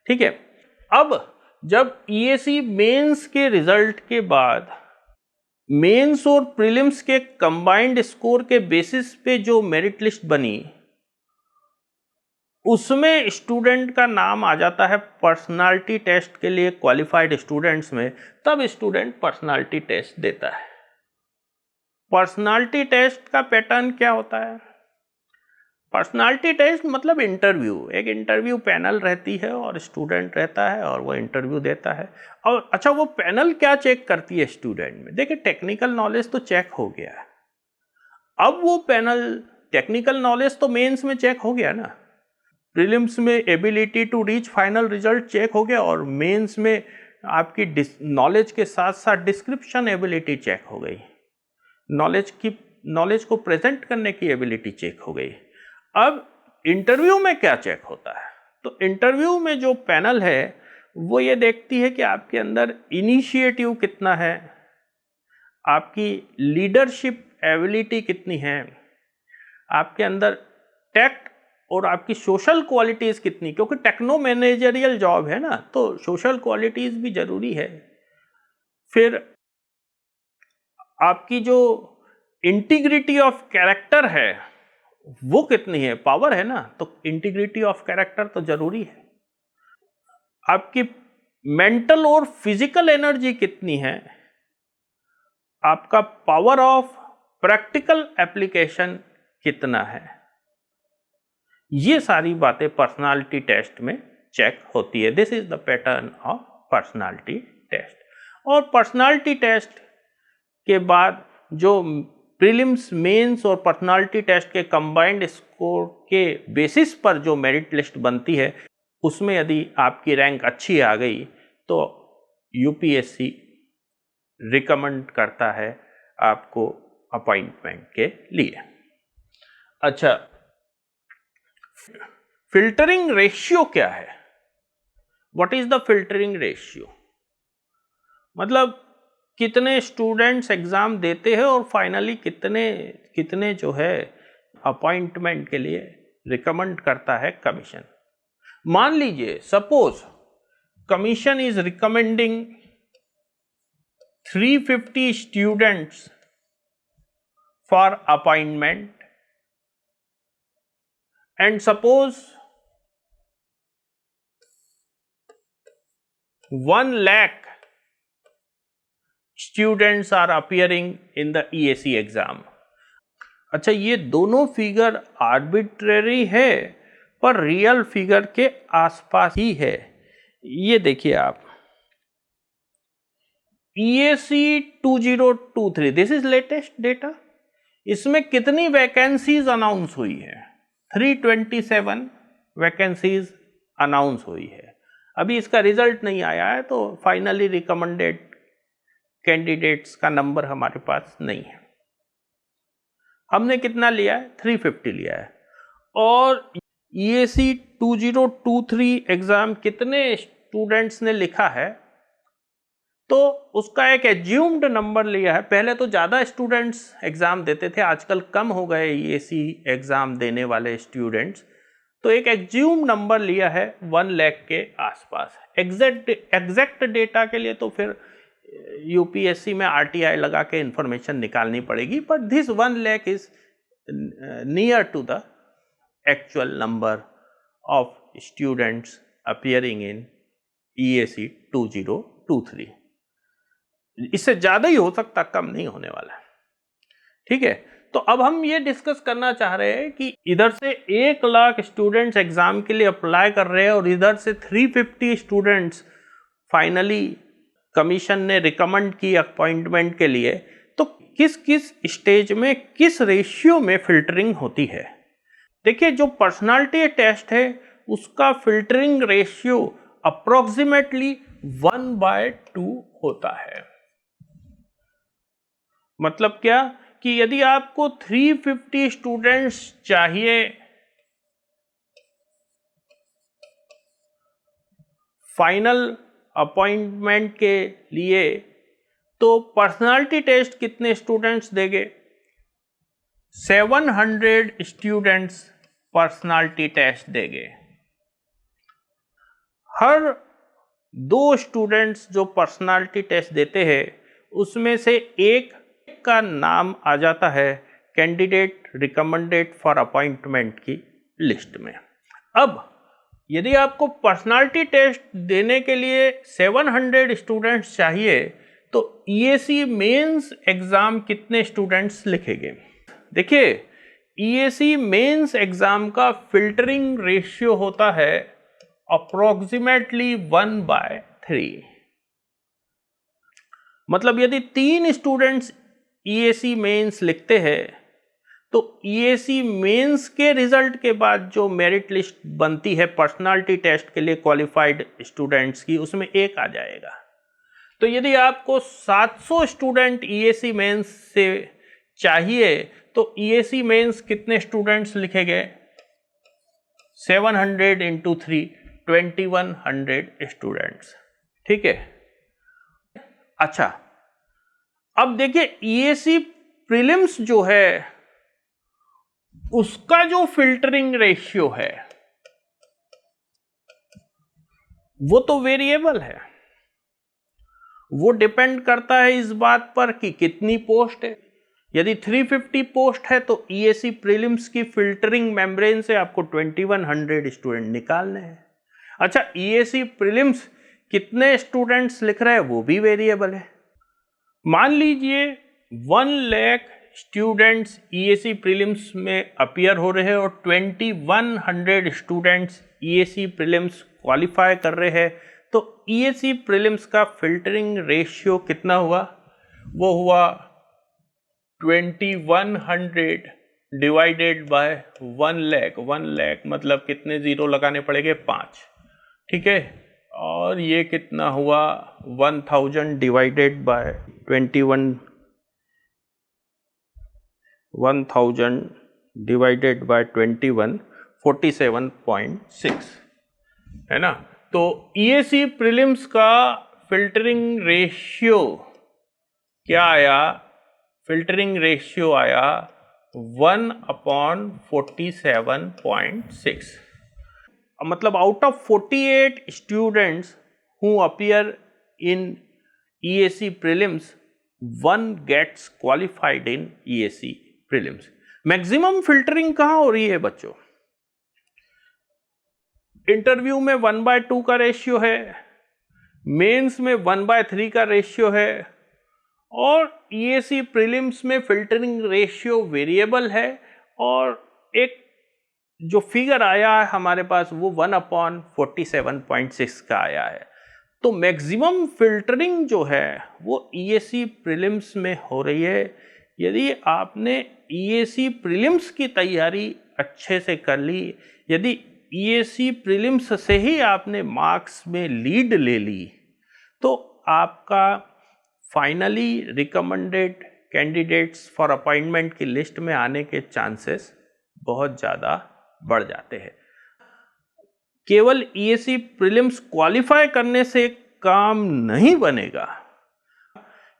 ठीक है। अब जब ईएसी मेंस के रिजल्ट के बाद मेंस और प्रीलिम्स के कंबाइंड स्कोर के बेसिस पे जो मेरिट लिस्ट बनी उसमें स्टूडेंट का नाम आ जाता है पर्सनालिटी टेस्ट के लिए क्वालिफाइड स्टूडेंट्स में, तब स्टूडेंट पर्सनालिटी टेस्ट देता है। पर्सनालिटी टेस्ट का पैटर्न क्या होता है? पर्सनालिटी टेस्ट मतलब इंटरव्यू, एक इंटरव्यू पैनल रहती है और स्टूडेंट रहता है और वो इंटरव्यू देता है। और अच्छा, वो पैनल क्या चेक करती है स्टूडेंट में? देखिए, टेक्निकल नॉलेज तो चेक हो गया है, अब वो पैनल, टेक्निकल नॉलेज तो मेंस में चेक हो गया ना, प्रीलिम्स में ability to reach final result check हो गया, और मेंस में आपकी नॉलेज के साथ साथ डिस्क्रिप्शन एबिलिटी चेक हो गई, नॉलेज को प्रेजेंट करने की एबिलिटी चेक हो गई। अब इंटरव्यू में क्या चेक होता है? तो इंटरव्यू में जो पैनल है वो ये देखती है कि आपके अंदर इनिशिएटिव कितना है, आपकी लीडरशिप एबिलिटी कितनी है, आपके अंदर टैक्ट और आपकी सोशल क्वालिटीज कितनी, क्योंकि टेक्नो मैनेजरियल जॉब है ना, तो सोशल क्वालिटीज भी जरूरी है। फिर आपकी जो इंटीग्रिटी ऑफ कैरेक्टर है वो कितनी है, पावर है ना, तो इंटीग्रिटी ऑफ कैरेक्टर तो जरूरी है। आपकी मेंटल और फिजिकल एनर्जी कितनी है, आपका पावर ऑफ प्रैक्टिकल एप्लीकेशन कितना है, ये सारी बातें पर्सनालिटी टेस्ट में चेक होती है। This is the pattern of personality test. और पर्सनालिटी टेस्ट के बाद जो प्रीलिम्स, मेंस और पर्सनालिटी टेस्ट के कंबाइंड स्कोर के बेसिस पर जो मेरिट लिस्ट बनती है, उसमें यदि आपकी रैंक अच्छी आ गई तो यूपीएससी रिकमेंड करता है आपको अपॉइंटमेंट के लिए। अच्छा, फिल्टरिंग रेशियो क्या है? What is the filtering ratio? मतलब कितने स्टूडेंट्स एग्जाम देते हैं और फाइनली कितने जो है अपॉइंटमेंट के लिए रिकमेंड करता है कमीशन। मान लीजिए, suppose commission is recommending 350 students for appointment, and suppose 1 lakh students are appearing in the EAC exam। अच्छा, ये दोनों फिगर आर्बिट्रेरी है पर रियल फिगर के आसपास ही है। ये देखिए आप, EAC 2023, this is latest data. इसमें कितनी वैकेंसीज अनाउंस हुई है? 327 वैकेंसीज अनाउंस हुई है। अभी इसका रिजल्ट नहीं आया है, तो फाइनली रिकमेंडेड कैंडिडेट्स का नंबर हमारे पास नहीं है। हमने कितना लिया है? 350 लिया है। और EAC 2023 एग्जाम कितने स्टूडेंट्स ने लिखा है, तो उसका एक एज्यूम्ड नंबर लिया है। पहले तो ज़्यादा स्टूडेंट्स एग्ज़ाम देते थे, आजकल कम हो गए EAC एग्ज़ाम देने वाले स्टूडेंट्स, तो एक एज्यूम नंबर लिया है 1 लाख के आसपास। एग्जैक्ट डेटा के लिए तो फिर यूपीएससी में RTI लगा के इंफॉर्मेशन निकालनी पड़ेगी, but this 1 lakh is near to the actual number of students appearing in EAC 2023। इससे ज्यादा ही हो सकता, कम नहीं होने वाला। ठीक है, तो अब हम ये डिस्कस करना चाह रहे हैं कि इधर से 1 लाख स्टूडेंट्स एग्जाम के लिए अप्लाई कर रहे हैं और इधर से 350 स्टूडेंट्स फाइनली कमीशन ने रिकमेंड की अपॉइंटमेंट के लिए, तो किस किस स्टेज में किस रेशियो में फिल्टरिंग होती है। देखिए, जो पर्सनालिटी टेस्ट है उसका फिल्टरिंग रेशियो अप्रोक्सीमेटली 1/2 होता है। मतलब क्या कि यदि आपको 350 स्टूडेंट्स चाहिए फाइनल अपॉइंटमेंट के लिए, तो पर्सनालिटी टेस्ट कितने स्टूडेंट्स देंगे? 700 स्टूडेंट्स पर्सनालिटी टेस्ट देंगे। हर 2 स्टूडेंट्स जो पर्सनालिटी टेस्ट देते हैं उसमें से एक का नाम आ जाता है कैंडिडेट रिकमेंडेड फॉर अपॉइंटमेंट की लिस्ट में। अब यदि आपको पर्सनालिटी टेस्ट देने के लिए 700 स्टूडेंट्स चाहिए तो ईएसी मेंस एग्जाम कितने स्टूडेंट्स लिखेंगे? देखिए, ईएसी मेंस एग्जाम का फिल्टरिंग रेशियो होता है अप्रोक्सीमेटली 1/3। मतलब यदि 3 स्टूडेंट्स ईएसी मेंस लिखते हैं तो ईएसी मेंस के रिजल्ट के बाद जो मेरिट लिस्ट बनती है पर्सनालिटी टेस्ट के लिए क्वालिफाइड स्टूडेंट्स की, उसमें एक आ जाएगा। तो यदि आपको 700 स्टूडेंट ईएसी मेंस से चाहिए तो ईएसी मेंस कितने स्टूडेंट्स लिखेंगे? 700 इंटू 3, 2100 स्टूडेंट्स। ठीक है। अच्छा, अब देखिए ईएसी प्रीलिम्स जो है उसका जो फिल्टरिंग रेशियो है वो तो वेरिएबल है, वो डिपेंड करता है इस बात पर कि कितनी पोस्ट है। यदि 350 पोस्ट है तो ईएसी प्रीलिम्स की फिल्टरिंग मेम्ब्रेन से आपको 2100 स्टूडेंट निकालने हैं। अच्छा, ईएसी प्रीलिम्स कितने स्टूडेंट्स लिख रहे हैं वो भी वेरिएबल है। मान लीजिए 1 लाख स्टूडेंट्स ईएसी प्रीलिम्स में अपीयर हो रहे हैं और 2100 स्टूडेंट्स ईएसी प्रीलिम्स क्वालिफाई कर रहे हैं, तो ईएसी प्रीलिम्स का फिल्टरिंग रेशियो कितना हुआ? वो हुआ 2100 डिवाइडेड बाय 1 लाख। 1 लाख मतलब कितने जीरो लगाने पड़ेंगे? 5। ठीक है। और ये कितना हुआ? 1000 डिवाइडेड बाय 1000 डिवाइडेड बाय 21, 47.6 है ना। तो ईएसी प्रीलिम्स का फिल्टरिंग रेशियो क्या आया? फिल्टरिंग रेशियो आया 1/47.6। मतलब out of 48 students who appear in EAC prelims, 1 gets qualified in EAC prelims. Maximum filtering कहां हो रही है बच्चों? इंटरव्यू में 1/2 का रेशियो है, मेंस में 1/3 का रेशियो है, और ईएसी प्रीलिम्स में फिल्टरिंग रेशियो वेरिएबल है। और एक जो फिगर आया है हमारे पास वो 1/47.6 का आया है। तो मैक्सिमम फिल्टरिंग जो है वो ईएसी प्रीलिम्स में हो रही है। यदि आपने ईएसी प्रीलिम्स की तैयारी अच्छे से कर ली, यदि ईएसी प्रीलिम्स से ही आपने मार्क्स में लीड ले ली, तो आपका finally recommended candidates for appointment की लिस्ट में आने के चांसेस बहुत ज़्यादा बढ़ जाते हैं। केवल ईएसी प्रीलिम्स क्वालिफाई करने से काम नहीं बनेगा।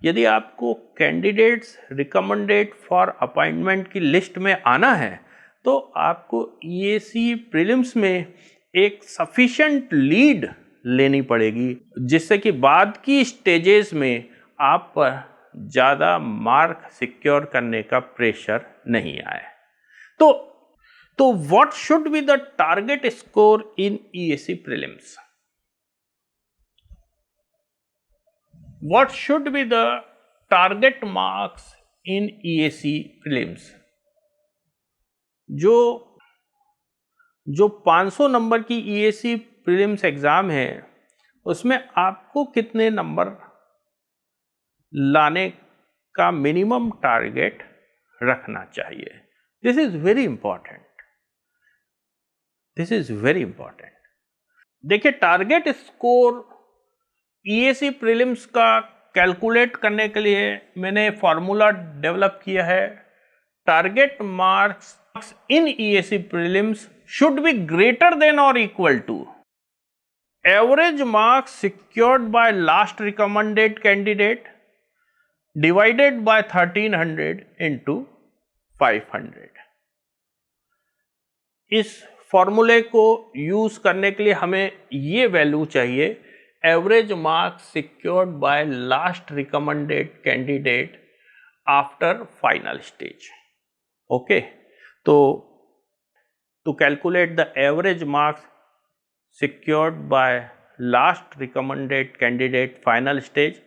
यदि आपको कैंडिडेट्स रिकमेंडेड फॉर अपॉइंटमेंट की लिस्ट में आना है तो आपको ईएसी प्रीलिम्स में एक सफिशिएंट लीड लेनी पड़ेगी, जिससे कि बाद की स्टेजेस में आप पर ज़्यादा मार्क सिक्योर करने का प्रेशर नहीं आए। तो what should be the target score in EAC prelims? What should be the target marks in EAC prelims? जो 500 नंबर की EAC प्रीलिम्स एग्जाम है उसमें आपको कितने नंबर लाने का मिनिमम टारगेट रखना चाहिए? This is very important. This is very important. देखिए, टारगेट स्कोर ईएसी प्रीलिम्स का कैलकुलेट करने के लिए मैंने फॉर्मूला डेवलप किया है। Target marks in EAC prelims should be greater than और equal to average marks secured by last recommended candidate divided by 1300 into 500। इस फॉर्मूले को यूज करने के लिए हमें ये वैल्यू चाहिए, average marks secured by last recommended candidate after final stage. Okay, तो to calculate the average marks secured by last recommended candidate final stage,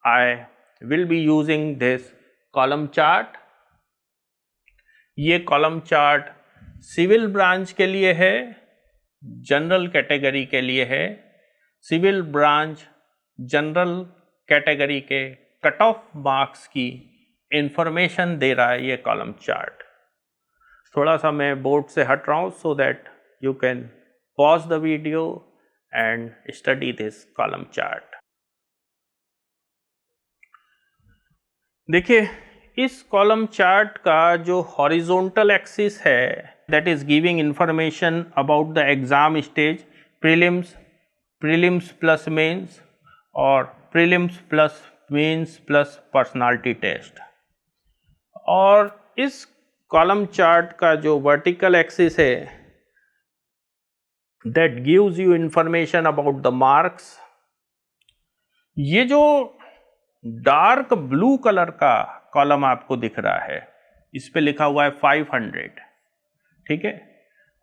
I will be using this column chart. ये column chart civil branch के लिए है, general category के लिए है। Civil branch general category के cut off marks की information दे रहा है ये कॉलम चार्ट। थोड़ा सा मैं बोर्ड से हट रहा हूँ so that you can pause the video and study this column chart. देखिए, इस कॉलम चार्ट का जो हॉरिजॉन्टल एक्सिस है that is giving information about the exam stage, prelims, prelims plus mains और prelims plus mains plus personality test. और इस column chart का जो वर्टिकल एक्सिस है that gives you information about the marks. ये जो dark blue colour का column आपको दिख रहा है, इस पे लिखा हुआ है 500, ठीक है।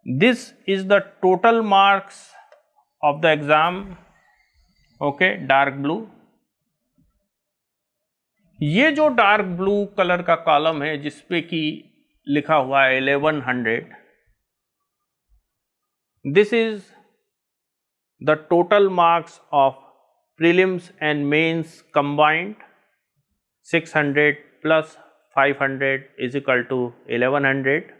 This is the total marks of the exam, okay, dark blue. ये जो डार्क ब्लू कलर का कॉलम है जिसपे कि लिखा हुआ है 1100, this is the total marks of prelims and mains combined. 600 plus 500 is equal to 1100।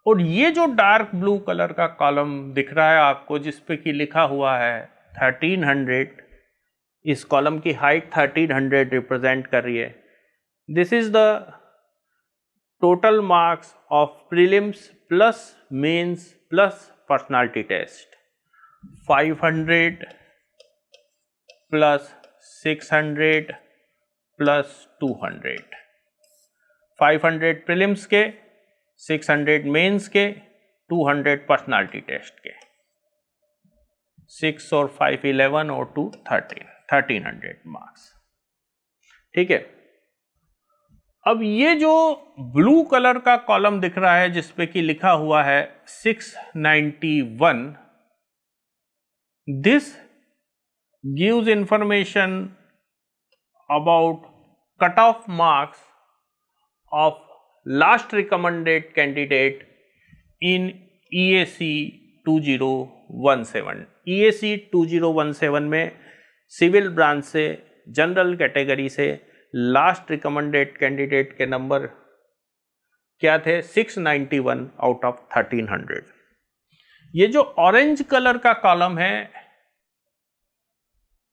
और ये जो डार्क ब्लू कलर का कॉलम दिख रहा है आपको जिसपे कि लिखा हुआ है 1300, इस कॉलम की हाइट 1300 रिप्रेजेंट कर रही है। This is the total marks of prelims plus mains plus personality test. 500 plus 600 plus 200, 500 prelims के, 600 मेंस के, 200 पर्सनालिटी टेस्ट के। 6 और 5 11 और 2 1300 मार्क्स, ठीक है। अब ये जो ब्लू कलर का कॉलम दिख रहा है जिसपे कि लिखा हुआ है 691, this gives information about cut off marks of last recommended candidate in EAC 2017। EAC 2017 में सिविल ब्रांच से, जनरल कैटेगरी से लास्ट रिकमेंडेड कैंडिडेट के नंबर क्या थे? 691 आउट ऑफ 1300। ये जो ऑरेंज कलर का कॉलम है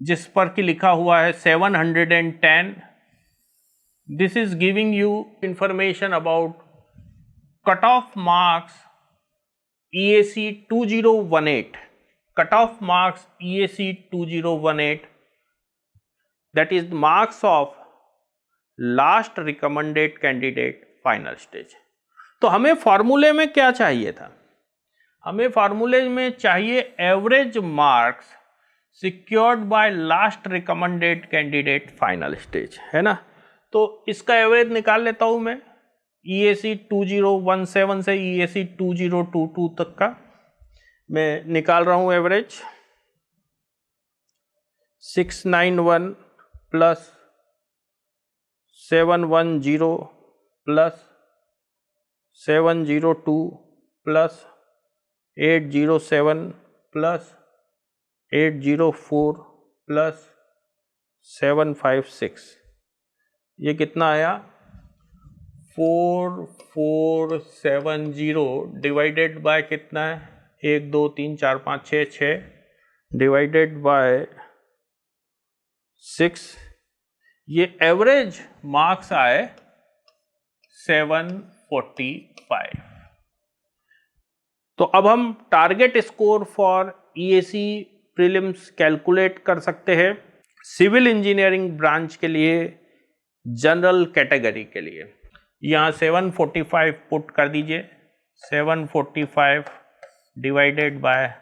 जिस पर कि लिखा हुआ है 710, this is giving you information about cut off marks EAC 2018, cut off marks EAC 2018, that is marks of last recommended candidate final stage। तो हमें फॉर्मूले में क्या चाहिए था? हमें फॉर्मूले में चाहिए average marks secured by last recommended candidate final stage, है ना। तो इसका एवरेज निकाल लेता हूं मैं। EAC 2017 से EAC 2022 तक का मैं निकाल रहा हूं average. 691 plus 710 plus 702 plus 807 plus 804 plus 756, ये कितना आया? 4470 डिवाइडेड बाय कितना है? 1 2 3 4 5 6 6 डिवाइडेड बाय 6, ये एवरेज मार्क्स आए 745। तो अब हम target score for EAC prelims calculate कर सकते हैं सिविल इंजीनियरिंग ब्रांच के लिए, जनरल कैटेगरी के लिए। यहाँ 745 पुट कर दीजिए। 745 डिवाइडेड बाय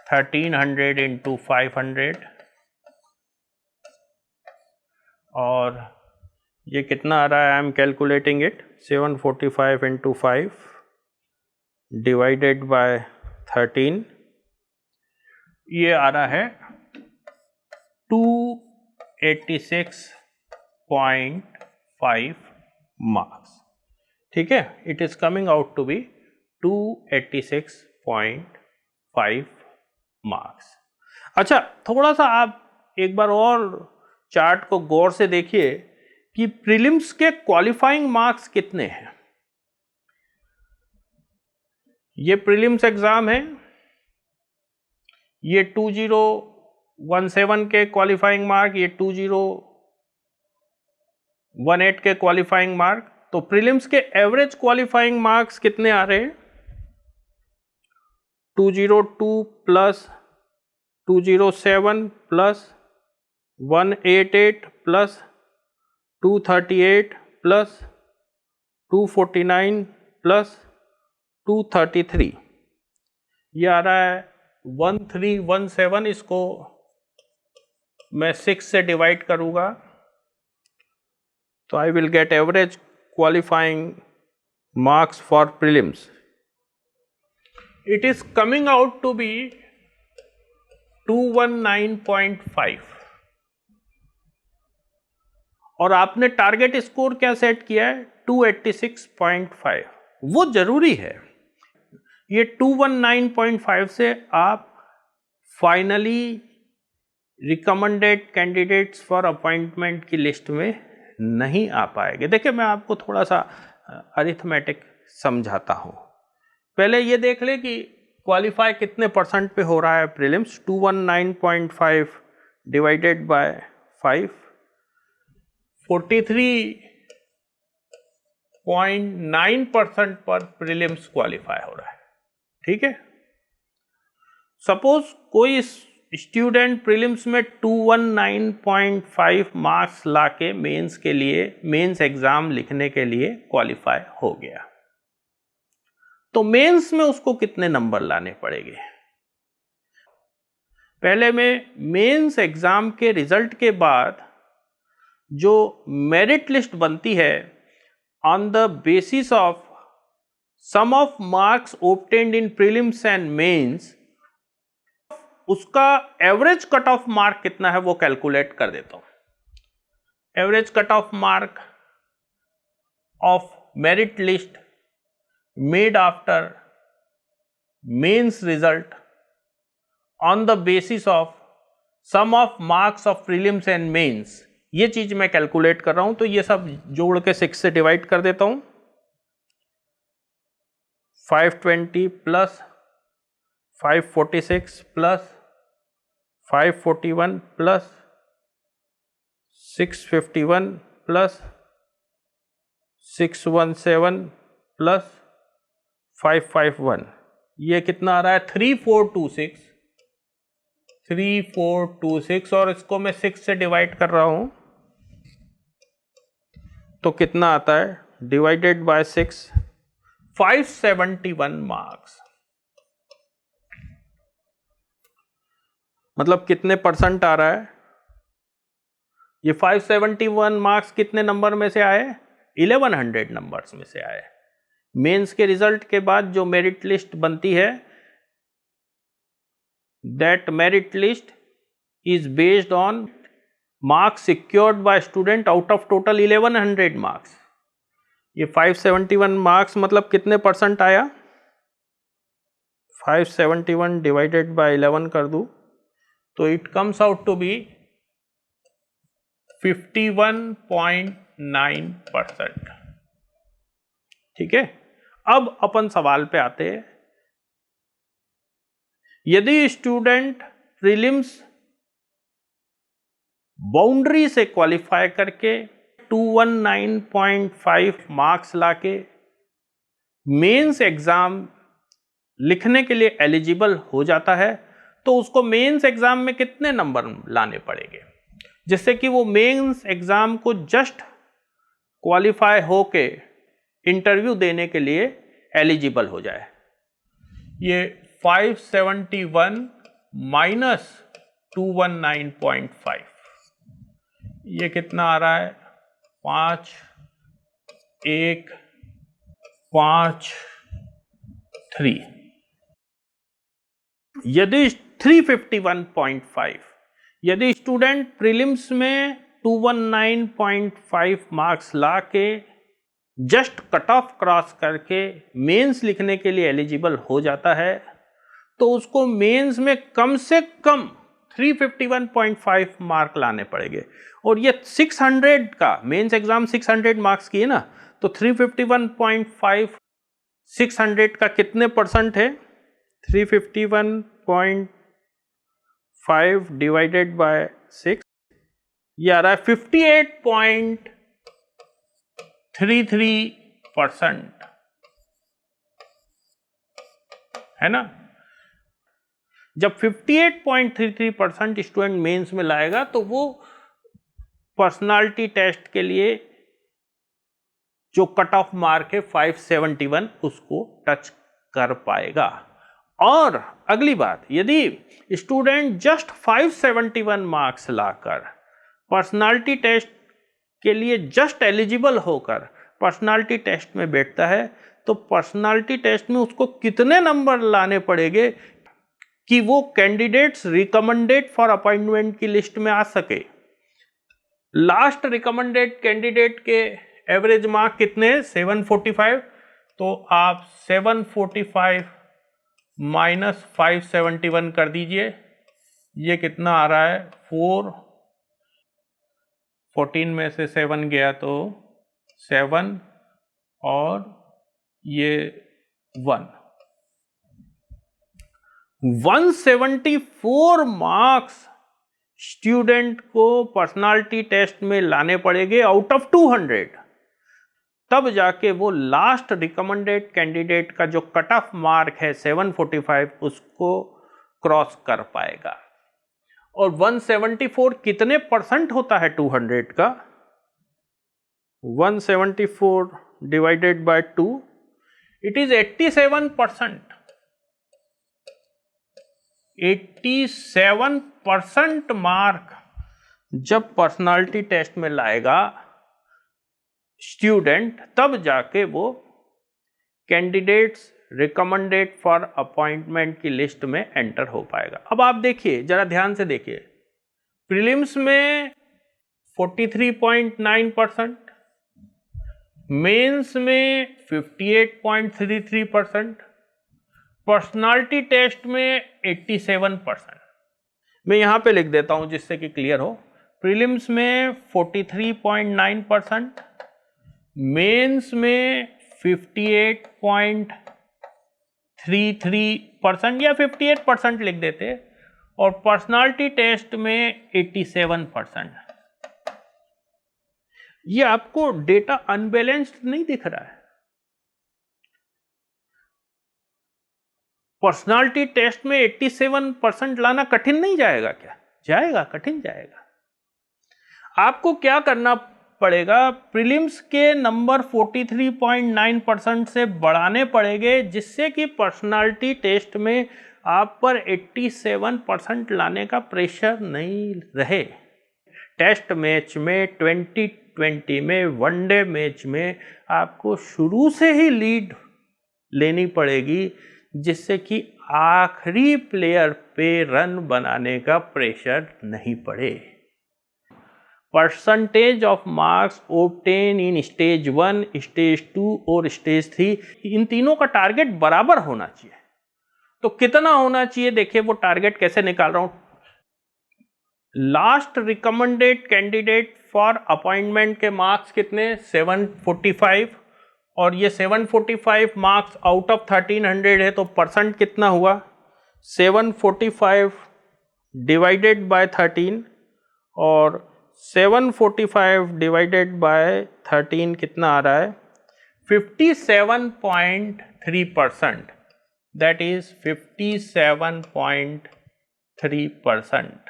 1300 इंटू 500, और ये कितना आ रहा है? I am calculating it. 745 into 5 divided by 13, ये आ रहा है 286.5 मार्क्स। ठीक है, it is coming out to be 286.5 marks. अच्छा, थोड़ा सा आप एक बार और चार्ट को गौर से देखिए कि प्रीलिम्स के क्वालिफाइंग मार्क्स कितने हैं। ये प्रीलिम्स एग्जाम है, ये 2017 के क्वालिफाइंग मार्क, ये 2018 के क्वालिफाइंग मार्क। तो प्रीलिम्स के एवरेज क्वालिफाइंग मार्क्स कितने आ रहे हैं? 202 plus 207 plus 188 plus 238 plus 249 plus 233, ये आ रहा है 1317। इसको मैं 6 से डिवाइड करूंगा तो I will get average qualifying marks for prelims. It is coming out to be 219.5 और आपने टारगेट स्कोर क्या सेट किया है? 286.5। वो जरूरी है। ये 219.5 से आप finally recommended candidates for appointment की लिस्ट में नहीं आ पाएंगे। देखिए, मैं आपको थोड़ा सा अरिथमेटिक समझाता हूं। पहले ये देख ले कि क्वालिफाई कितने परसेंट पे हो रहा है प्रीलिम्स। 219.5 डिवाइडेड बाय 5, 43.9% पर प्रीलिम्स क्वालिफाई हो रहा है। ठीक है, सपोज कोई स्टूडेंट प्रीलिम्स में 219.5 मार्क्स लाके मेंस के लिए, मेंस एग्जाम लिखने के लिए क्वालिफाई हो गया, तो मेंस में उसको कितने नंबर लाने पड़ेंगे? पहले में मेंस एग्जाम के रिजल्ट के बाद जो मेरिट लिस्ट बनती है on the basis of sum of marks obtained in prelims and mains, उसका एवरेज कट ऑफ मार्क कितना है वो कैलकुलेट कर देता हूं। Average cut off mark of merit list made after mains result on the basis of sum of marks of prelims and mains, ये चीज मैं कैलकुलेट कर रहा हूं। तो ये सब जोड़ के 6 से डिवाइड कर देता हूं। 520 plus 546 plus 541 plus 651 plus 617 plus 551, ये कितना आ रहा है? 3426 और इसको मैं 6 से डिवाइड कर रहा हूं तो कितना आता है? Divided by 6, 571 marks. मतलब कितने परसेंट आ रहा है? ये 571 मार्क्स कितने नंबर में से आए? 1100 नंबर्स में से आए। मेंस के रिजल्ट के बाद जो मेरिट लिस्ट बनती है, that merit list is based on marks secured bye student out of total 1100 marks. ये 571 मार्क्स मतलब कितने परसेंट आया? 571 डिवाइडेड बाय 11 कर दूं तो it comes out to be 51.9%। ठीक है, अब अपन सवाल पे आते हैं। यदि स्टूडेंट प्रीलिम्स बाउंड्री से क्वालिफाई करके 219.5 मार्क्स लाके मेंस एग्जाम लिखने के लिए एलिजिबल हो जाता है, तो उसको मेंस एग्जाम में कितने नंबर लाने पड़ेंगे जिससे कि वो मेंस एग्जाम को जस्ट क्वालिफाई होके इंटरव्यू देने के लिए एलिजिबल हो जाए? ये 571 माइनस 219.5, ये कितना आ रहा है? 5, 1, 5, यदि 351.5, यदि स्टूडेंट प्रीलिम्स में 219.5 मार्क्स ला के जस्ट कट ऑफ क्रॉस करके मेंस लिखने के लिए एलिजिबल हो जाता है, तो उसको मेंस में कम से कम 351.5 मार्क लाने पड़ेंगे। और ये 600 का मेंस एग्जाम 600 मार्क्स की है ना, तो 351.5 600 का कितने परसेंट है? 351.5 डिवाइडेड बाय 6, ये आ रहा है 58.33%, है ना। जब 58.33% स्टूडेंट मेंस में लाएगा तो वो पर्सनालिटी टेस्ट के लिए जो कट ऑफ मार्क है 571 उसको टच कर पाएगा। और अगली बात, यदि स्टूडेंट जस्ट 571 मार्क्स लाकर पर्सनालिटी टेस्ट के लिए जस्ट एलिजिबल होकर पर्सनालिटी टेस्ट में बैठता है, तो पर्सनालिटी टेस्ट में उसको कितने नंबर लाने पड़ेंगे कि वो कैंडिडेट्स रिकमेंडेड फॉर अपॉइंटमेंट की लिस्ट में आ सके। लास्ट रिकमेंडेड कैंडिडेट के एवरेज मार्क कितने? 745। तो आप 745 माइनस 571 कर दीजिए, ये कितना आ रहा है? 4। 14 में से 7 गया तो 7 और ये 1, 174 मार्क्स स्टूडेंट को पर्सनालिटी टेस्ट में लाने पड़ेंगे आउट ऑफ 200, तब जाके वो लास्ट रिकमेंडेड कैंडिडेट का जो कट ऑफ मार्क है 745 उसको क्रॉस कर पाएगा। और 174 कितने परसेंट होता है 200 का? 174 divided by 2, it is 87%। 87% mark जब पर्सनालिटी टेस्ट में लाएगा स्टूडेंट, तब जाके वो कैंडिडेट्स रिकमेंडेड फॉर अपॉइंटमेंट की लिस्ट में एंटर हो पाएगा। अब आप देखिए, जरा ध्यान से देखिए, प्रीलिम्स में 43.9%, मेंस में 58.33%, पर्सनालिटी टेस्ट में 87%। मैं यहां पे लिख देता हूं जिससे कि क्लियर हो। प्रीलिम्स में 43.9%, मेंस में 58.33% या 58% लिख देते, और पर्सनालिटी टेस्ट में 87%। ये आपको डेटा अनबैलेंस्ड नहीं दिख रहा है? पर्सनालिटी टेस्ट में 87% लाना कठिन नहीं जाएगा क्या? जाएगा, कठिन जाएगा। आपको क्या करना पड़ेगा? प्रीलिम्स के नंबर 43.9% से बढ़ाने पड़ेंगे, जिससे कि पर्सनालिटी टेस्ट में आप पर 87% लाने का प्रेशर नहीं रहे। टेस्ट मैच में, 2020 में, वनडे मैच में आपको शुरू से ही लीड लेनी पड़ेगी, जिससे कि आखिरी प्लेयर पे रन बनाने का प्रेशर नहीं पड़े। Percentage of marks obtain in stage 1, stage 2 और स्टेज 3, इन तीनों का टारगेट बराबर होना चाहिए। तो कितना होना चाहिए? देखिए वो टारगेट कैसे निकाल रहा हूं। Last recommended candidate for appointment के मार्क्स कितने? 745, और ये 745 मार्क्स आउट ऑफ 1300 है, तो परसेंट कितना हुआ? 745 डिवाइडेड बाय 13, और 745 डिवाइडेड बाय 13 कितना आ रहा है? 57.3%। That is 57.3%।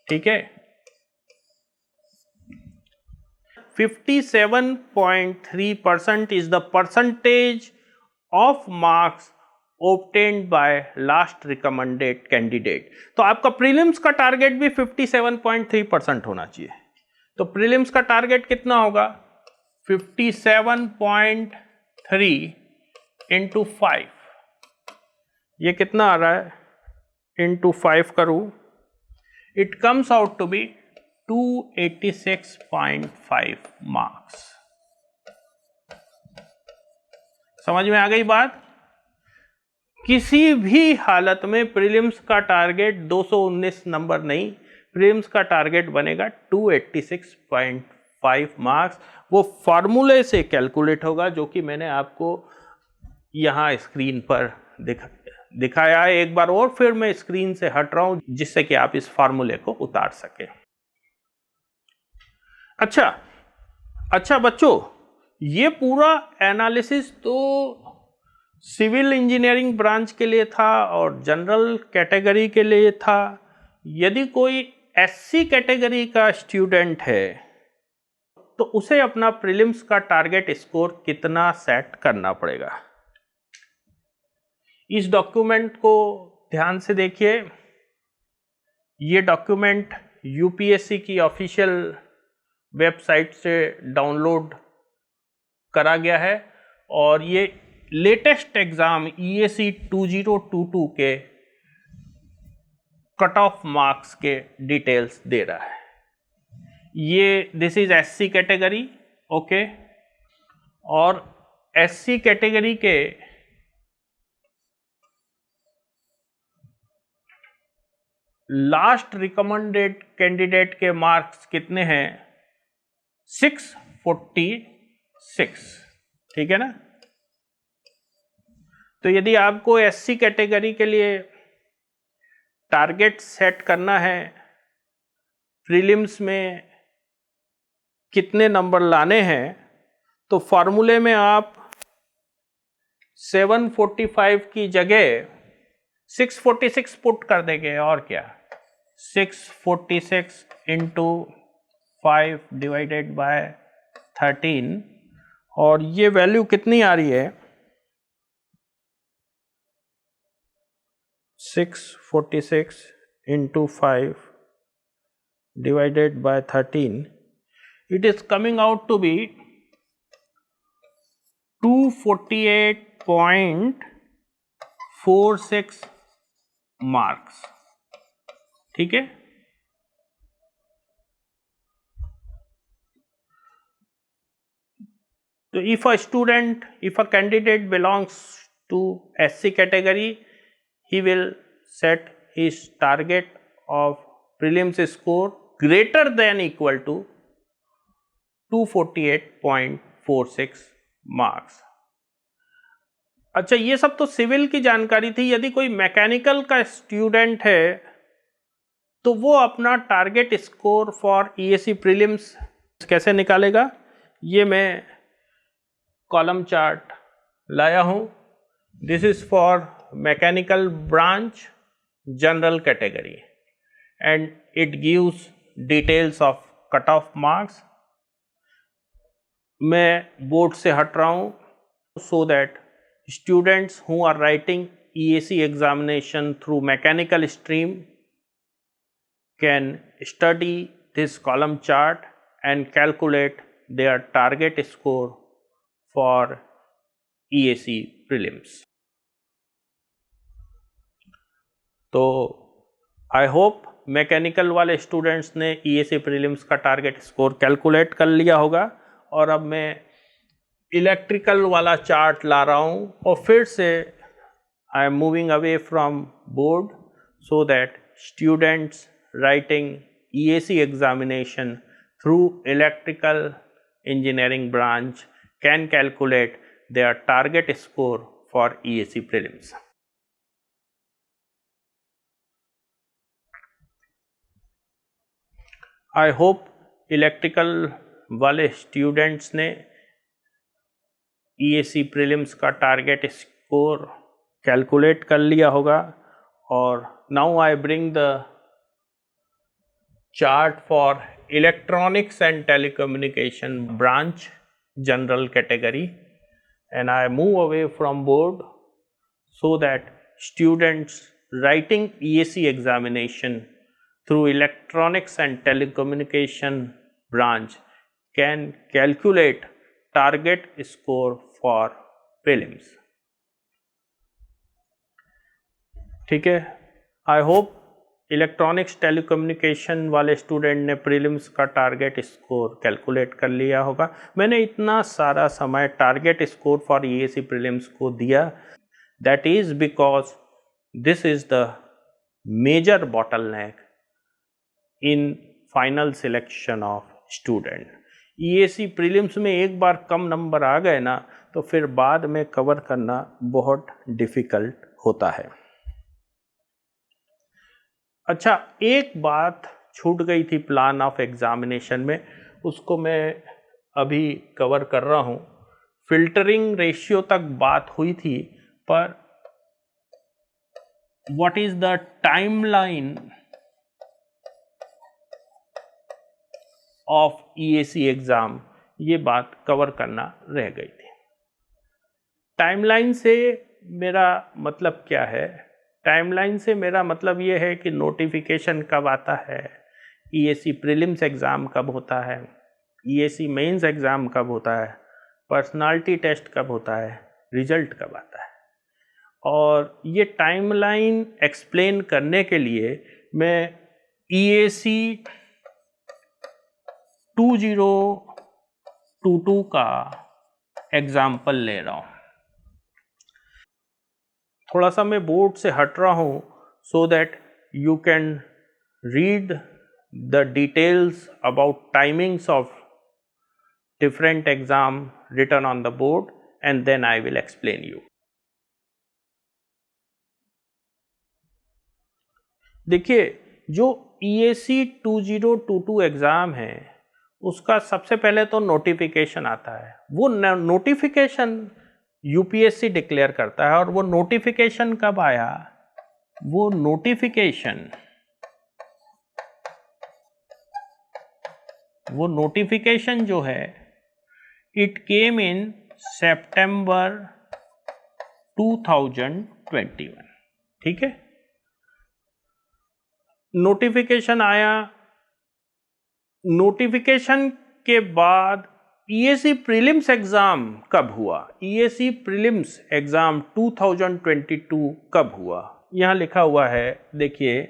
ठीक है, 57.3% is the percentage of marks obtained by last recommended candidate। तो आपका प्रीलिम्स का टारगेट भी 57.3% होना चाहिए। तो प्रीलिम्स का टारगेट कितना होगा? 57.3 इंटू 5, ये कितना आ रहा है, इंटू 5 करूँ, it comes out to be 286.5 marks. समझ में आ गई बात? किसी भी हालत में प्रीलिम्स का टारगेट 219 नंबर नहीं, प्रीलिम्स का टारगेट बनेगा 286.5 मार्क्स। वो फॉर्मूले से कैलकुलेट होगा जो कि मैंने आपको यहाँ स्क्रीन पर दिखाया है एक बार, और फिर मैं स्क्रीन से हट रहा हूं जिससे कि आप इस फॉर्मूले को उतार सके। अच्छा बच्चों, ये पूरा एनालिसिस तो सिविल इंजीनियरिंग ब्रांच के लिए था और जनरल कैटेगरी के लिए था। यदि कोई एससी कैटेगरी का स्टूडेंट है तो उसे अपना प्रीलिम्स का टारगेट स्कोर कितना सेट करना पड़ेगा। इस डॉक्यूमेंट को ध्यान से देखिए। ये डॉक्यूमेंट यूपीएससी की ऑफिशियल वेबसाइट से डाउनलोड करा गया है और ये लेटेस्ट एग्जाम ईएसी 2022 के कट ऑफ मार्क्स के डिटेल्स दे रहा है। ये this is SC category, okay, और एससी कैटेगरी के लास्ट रिकमेंडेड कैंडिडेट के मार्क्स कितने हैं, 646, ठीक है ना। तो यदि आपको एससी कैटेगरी के लिए टारगेट सेट करना है, प्रीलिम्स में कितने नंबर लाने हैं, तो फॉर्मूले में आप 745 की जगह 646 पुट कर देंगे, और क्या, 646 इंटू 5 डिवाइडेड बाय 13, और ये वैल्यू कितनी आ रही है, 646 into 5 divided by 13, it is coming out to be 248.46 marks, ठीक है। तो if a candidate belongs to SC category, he will set his target of prelims score greater than equal to 248.46 marks. अच्छा, ये सब तो सिविल की जानकारी थी। यदि कोई मैकेनिकल का स्टूडेंट है तो वो अपना target score for EAC prelims कैसे निकालेगा, ये मैं कॉलम चार्ट लाया हूं। This is for mechanical branch general category and it gives details of cut off marks। मैं बोर्ड से हट रहा हूँ so that students who are writing EAC examination through mechanical stream can study this column chart and calculate their target score for EAC prelims। तो I hope mechanical वाले students ने EAC prelims का target score calculate कर लिया होगा। और अब मैं इलेक्ट्रिकल वाला चार्ट ला रहा हूँ और फिर से I am moving away from board so that students writing EAC examination through electrical engineering branch can calculate their target score for EAC prelims. I hope electrical वाले स्टूडेंट्स ने ईएसी प्रीलिम्स का target score calculate कर लिया होगा। और now I bring the chart for electronics and telecommunication branch general category and I move away from board so that students writing EAC examination through electronics and telecommunication branch can calculate target score for prelims। ठीक है, I hope electronics telecommunication वाले student ने prelims का target score calculate कर लिया होगा। मैंने इतना सारा समय target score for EAC prelims को दिया, that is because this is the major bottleneck in final selection of student. EAC prelims में एक बार कम नंबर आ गए ना तो फिर बाद में कवर करना बहुत डिफिकल्ट होता है। अच्छा, एक बात छूट गई थी प्लान ऑफ एग्जामिनेशन में, उसको मैं अभी कवर कर रहा हूँ। फिल्टरिंग रेशियो तक बात हुई थी, पर what is the timeline of EAC exam, ये बात कवर करना रह गई थी। टाइमलाइन से मेरा मतलब क्या है? टाइमलाइन से मेरा मतलब ये है कि नोटिफिकेशन कब आता है, ईएसी प्रीलिम्स एग्ज़ाम कब होता है, ईएसी मेंस एग्ज़ाम कब होता है, पर्सनालिटी टेस्ट कब होता है, रिजल्ट कब आता है। और ये टाइमलाइन एक्सप्लेन करने के लिए मैं ईएसी 2022 का एग्जाम्पल ले रहा हूँ। थोड़ा सा मैं बोर्ड से हट रहा हूँ so that you can read the details about timings of different exam written on the board and then I will explain you. देखिए, जो EAC 2022 एग्ज़ाम है उसका सबसे पहले तो नोटिफिकेशन आता है। वो नोटिफिकेशन यूपीएससी डिक्लेयर करता है। और वो नोटिफिकेशन कब आया? वो नोटिफिकेशन जो है इट केम इन सितंबर 2021। ठीक है, नोटिफिकेशन आया। नोटिफिकेशन के बाद ईएसी प्रीलिम्स एग्जाम कब हुआ? ईएसी प्रीलिम्स एग्जाम 2022 कब हुआ? यहां लिखा हुआ है, देखिए,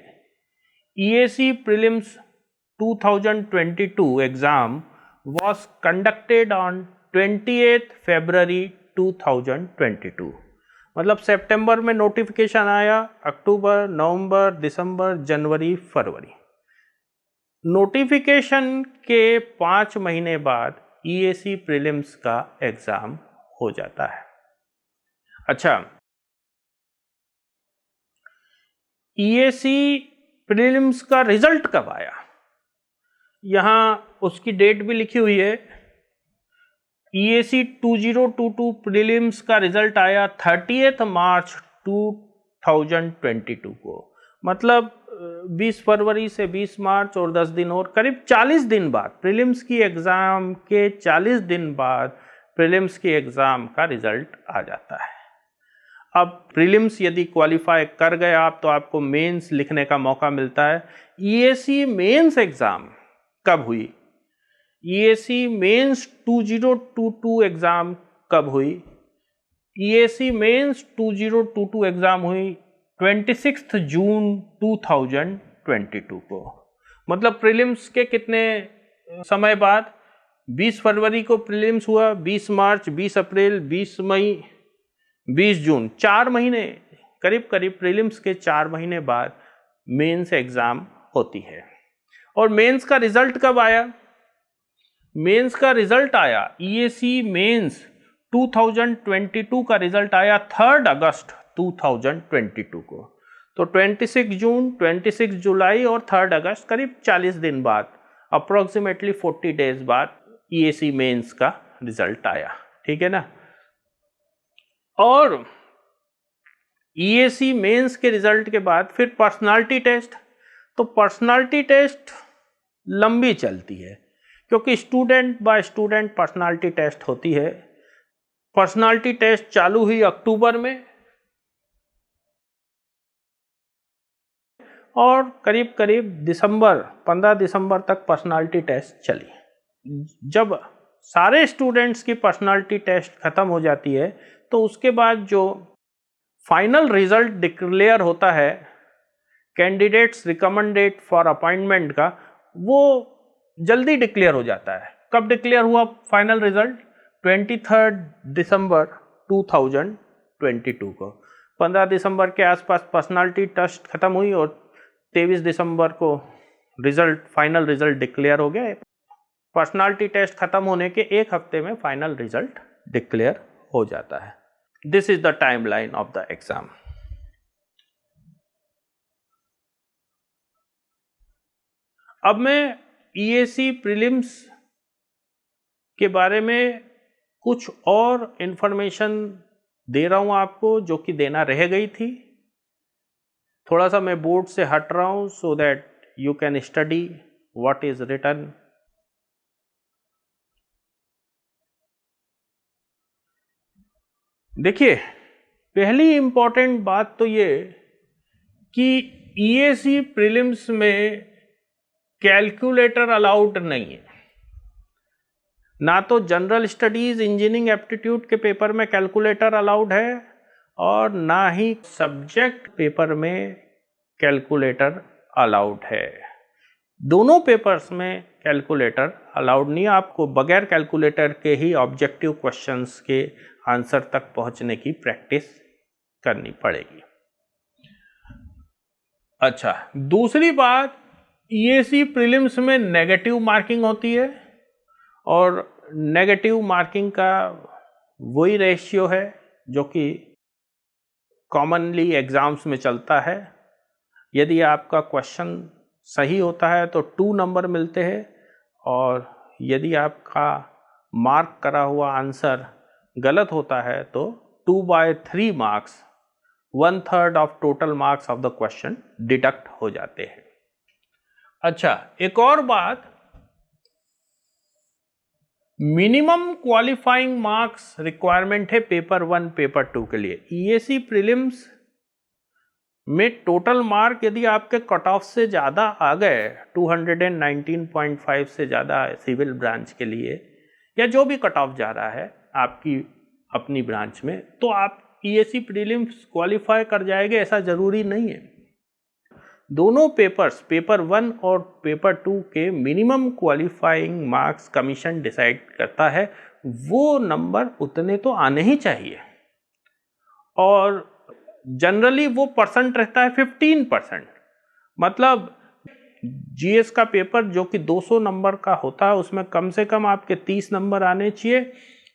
EAC prelims 2022 exam was conducted on 28th February 2022। मतलब सितंबर में नोटिफिकेशन आया, अक्टूबर, नवंबर, दिसंबर, जनवरी, फरवरी। नोटिफिकेशन के 5 महीने बाद ईएसी प्रीलिम्स का एग्जाम हो जाता है। अच्छा, ईएसी प्रीलिम्स का रिजल्ट कब आया? यहां उसकी डेट भी लिखी हुई है। ईएसी 2022 प्रीलिम्स का रिजल्ट आया 30 मार्च 2022 को। मतलब 20 फरवरी से 20 मार्च और 10 दिन और करीब 40 दिन बाद, प्रीलिम्स की एग्ज़ाम के 40 दिन बाद प्रीलिम्स की एग्ज़ाम का रिजल्ट आ जाता है। अब प्रीलिम्स यदि क्वालिफाई कर गए आप तो आपको मेंस लिखने का मौका मिलता है। ईएसी मेंस एग्ज़ाम कब हुई? ईएसी मेंस 2022 एग्ज़ाम कब हुई? ईएसी मेंस 2022 एग्ज़ाम हुई 26 जून 2022 को। मतलब प्रीलिम्स के कितने समय बाद? 20 फरवरी को प्रीलिम्स हुआ, 20 मार्च, 20 अप्रैल, 20 मई, 20 जून, 4 महीने करीब करीब प्रीलिम्स के 4 महीने बाद मेंस एग्ज़ाम होती है। और मेंस का रिजल्ट कब आया? मेंस का रिजल्ट आया, ईएसी मेंस 2022 का रिजल्ट आया 3 अगस्त 2022 को। तो 26 जून, 26 जुलाई और 3 अगस्त, करीब 40 दिन बाद, अप्रोक्सीमेटली 40 डेज बाद ईएसी मेंस का रिजल्ट आया। ठीक है ना? और ईएसी मेंस के रिजल्ट के बाद फिर पर्सनालिटी टेस्ट। तो पर्सनालिटी टेस्ट लंबी चलती है क्योंकि student by student personality test होती है। पर्सनालिटी टेस्ट चालू हुई अक्टूबर में और करीब करीब दिसंबर, 15 दिसंबर तक पर्सनालिटी टेस्ट चली। जब सारे स्टूडेंट्स की पर्सनालिटी टेस्ट खत्म हो जाती है तो उसके बाद जो फाइनल रिजल्ट डिक्लेयर होता है कैंडिडेट्स रिकमेंडेड फॉर अपॉइंटमेंट का, वो जल्दी डिक्लेयर हो जाता है। कब डिक्लेयर हुआ फाइनल रिजल्ट? 23 दिसंबर 2022 को। 15 दिसंबर के आसपास पर्सनालिटी टेस्ट खत्म हुई और 23 दिसंबर को रिजल्ट, फाइनल रिजल्ट डिक्लेयर हो गया। पर्सनालिटी टेस्ट खत्म होने के एक हफ्ते में फाइनल रिजल्ट डिक्लेयर हो जाता है। This is the timeline of the exam. अब मैं ईएसी प्रीलिम्स के बारे में कुछ और इंफॉर्मेशन दे रहा हूं आपको, जो कि देना रह गई थी। थोड़ा सा मैं बोर्ड से हट रहा हूं so that you can study what is written. देखिए, पहली इंपॉर्टेंट बात तो ये कि ईएसी प्रीलिम्स में कैलकुलेटर अलाउड नहीं है। ना तो जनरल स्टडीज इंजीनियरिंग एप्टीट्यूड के पेपर में कैलकुलेटर अलाउड है और ना ही सब्जेक्ट पेपर में कैलकुलेटर अलाउड है। दोनों पेपर्स में कैलकुलेटर अलाउड नहीं है। आपको बगैर कैलकुलेटर के ही ऑब्जेक्टिव क्वेश्चंस के आंसर तक पहुंचने की प्रैक्टिस करनी पड़ेगी। अच्छा, दूसरी बात, ईएसी प्रीलिम्स में नेगेटिव मार्किंग होती है और नेगेटिव मार्किंग का वही रेशियो है जो कि कॉमनली एग्जाम्स में चलता है। यदि आपका क्वेश्चन सही होता है तो 2 नंबर मिलते हैं और यदि आपका मार्क करा हुआ आंसर गलत होता है तो 2/3 marks, 1/3 of total marks of the question deduct हो जाते हैं। अच्छा, एक और बात, मिनिमम क्वालिफाइंग मार्क्स रिक्वायरमेंट है पेपर 1 पेपर 2 के लिए। ईएसी प्रीलिम्स में टोटल मार्क यदि आपके कट ऑफ से ज़्यादा आ गए, 219.5 से ज़्यादा सिविल ब्रांच के लिए, या जो भी कट ऑफ जा रहा है आपकी अपनी ब्रांच में, तो आप ईएसी प्रीलिम्स क्वालिफाई कर जाएंगे, ऐसा ज़रूरी नहीं है। दोनों पेपर्स, पेपर 1 और पेपर 2 के minimum qualifying marks commission decide करता है। वो नंबर उतने तो आने ही चाहिए और जनरली वो परसेंट रहता है 15%। मतलब जीएस का पेपर जो कि 200 नंबर का होता है उसमें कम से कम आपके 30 नंबर आने चाहिए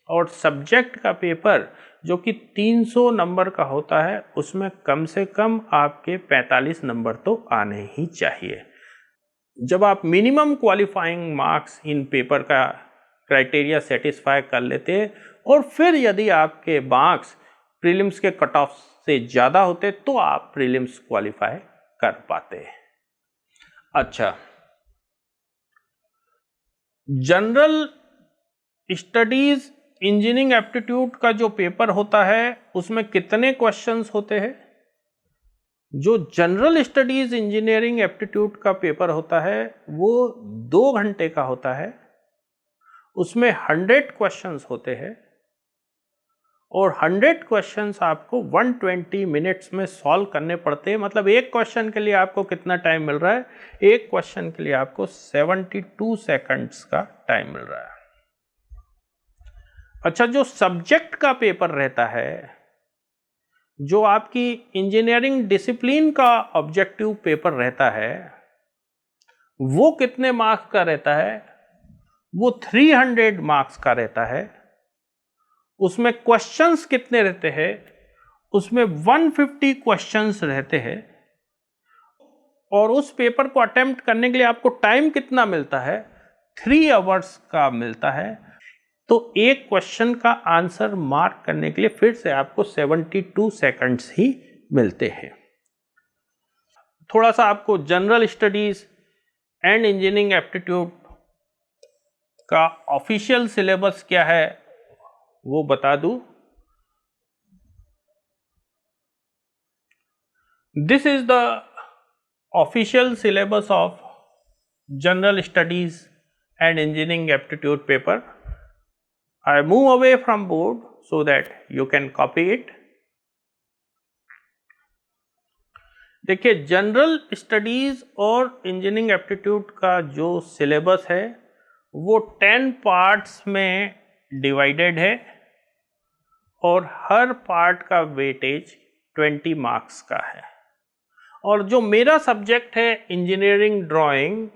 और सब्जेक्ट का पेपर जो कि 300 नंबर का होता है उसमें कम से कम आपके 45 नंबर तो आने ही चाहिए। जब आप minimum qualifying marks in paper का क्राइटेरिया सेटिस्फाई कर लेते हैं और फिर यदि आपके मार्क्स प्रीलिम्स के कट ऑफ से ज़्यादा होते तो आप प्रीलिम्स क्वालिफाई कर पाते हैं। अच्छा, जनरल स्टडीज इंजीनियरिंग एप्टीट्यूड का जो पेपर होता है उसमें कितने क्वेश्चंस होते हैं? जो जनरल स्टडीज इंजीनियरिंग एप्टीट्यूड का पेपर होता है वो 2 घंटे का होता है। उसमें 100 क्वेश्चंस होते हैं और 100 क्वेश्चंस आपको 120 मिनट्स में सॉल्व करने पड़ते हैं। मतलब एक क्वेश्चन के लिए आपको कितना टाइम मिल रहा है? एक क्वेश्चन के लिए आपको 72 सेकंड्स का टाइम मिल रहा है। अच्छा, जो सब्जेक्ट का पेपर रहता है, जो आपकी इंजीनियरिंग डिसिप्लिन का ऑब्जेक्टिव पेपर रहता है, वो कितने मार्क्स का रहता है? वो 300 मार्क्स का रहता है। उसमें क्वेश्चंस कितने रहते हैं? उसमें 150 क्वेश्चंस रहते हैं और उस पेपर को अटेम्प्ट करने के लिए आपको टाइम कितना मिलता है? 3 आवर्स का मिलता है। तो एक क्वेश्चन का आंसर मार्क करने के लिए फिर से आपको 72 सेकंड्स ही मिलते हैं। थोड़ा सा आपको general studies and engineering aptitude का ऑफिशियल सिलेबस क्या है वो बता दूं। This is the official syllabus of general studies and engineering aptitude paper. I move away from board so that you can copy it. देखिए, जनरल स्टडीज और engineering aptitude का जो सिलेबस है वो 10 पार्ट्स में डिवाइडेड है और हर पार्ट का वेटेज 20 मार्क्स का है। और जो मेरा सब्जेक्ट है इंजीनियरिंग ड्राइंग,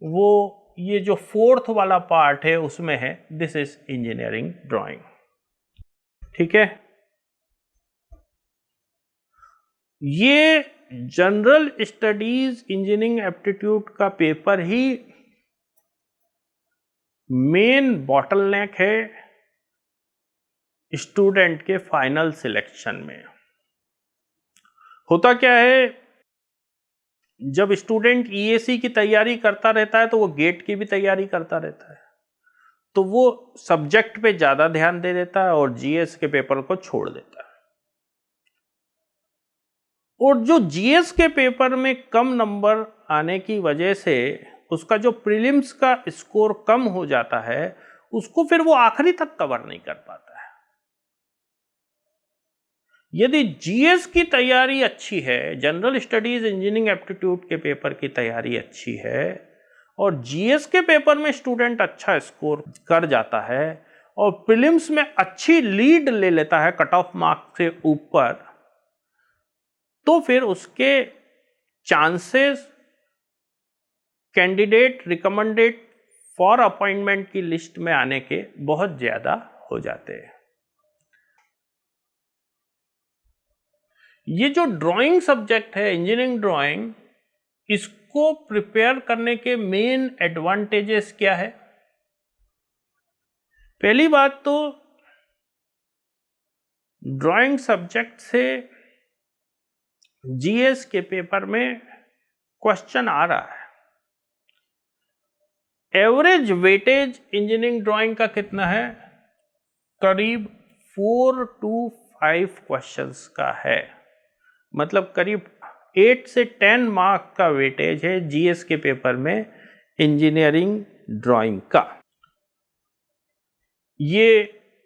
वो ये जो 4th वाला पार्ट है उसमें है दिस इज इंजीनियरिंग ड्राइंग। ठीक है, ये जनरल स्टडीज इंजीनियरिंग एप्टीट्यूड का पेपर ही मेन बॉटलनेक है स्टूडेंट के फाइनल सिलेक्शन में। होता क्या है, जब स्टूडेंट ईएसी की तैयारी करता रहता है तो वो गेट की भी तैयारी करता रहता है, तो वो सब्जेक्ट पे ज्यादा ध्यान दे देता है और जीएस के पेपर को छोड़ देता है। और जो जीएस के पेपर में कम नंबर आने की वजह से उसका जो प्रीलिम्स का स्कोर कम हो जाता है, उसको फिर वो आखिरी तक कवर नहीं कर पाता है। यदि जीएस की तैयारी अच्छी है, जनरल स्टडीज इंजीनियरिंग एप्टीट्यूड के पेपर की तैयारी अच्छी है और जीएस के पेपर में स्टूडेंट अच्छा स्कोर कर जाता है और प्रीलिम्स में अच्छी लीड ले लेता है कट ऑफ मार्क्स से ऊपर, तो फिर उसके chances candidate recommended for appointment की लिस्ट में आने के बहुत ज्यादा हो जाते हैं। ये जो ड्राइंग सब्जेक्ट है इंजीनियरिंग ड्राइंग, इसको प्रिपेयर करने के मेन एडवांटेजेस क्या है? पहली बात तो ड्राइंग सब्जेक्ट से जीएस के पेपर में क्वेश्चन आ रहा है। एवरेज वेटेज इंजीनियरिंग ड्राइंग का कितना है? करीब 4 to 5 क्वेश्चंस का है, मतलब करीब 8 से 10 मार्क का वेटेज है जीएस के पेपर में इंजीनियरिंग ड्राइंग का। ये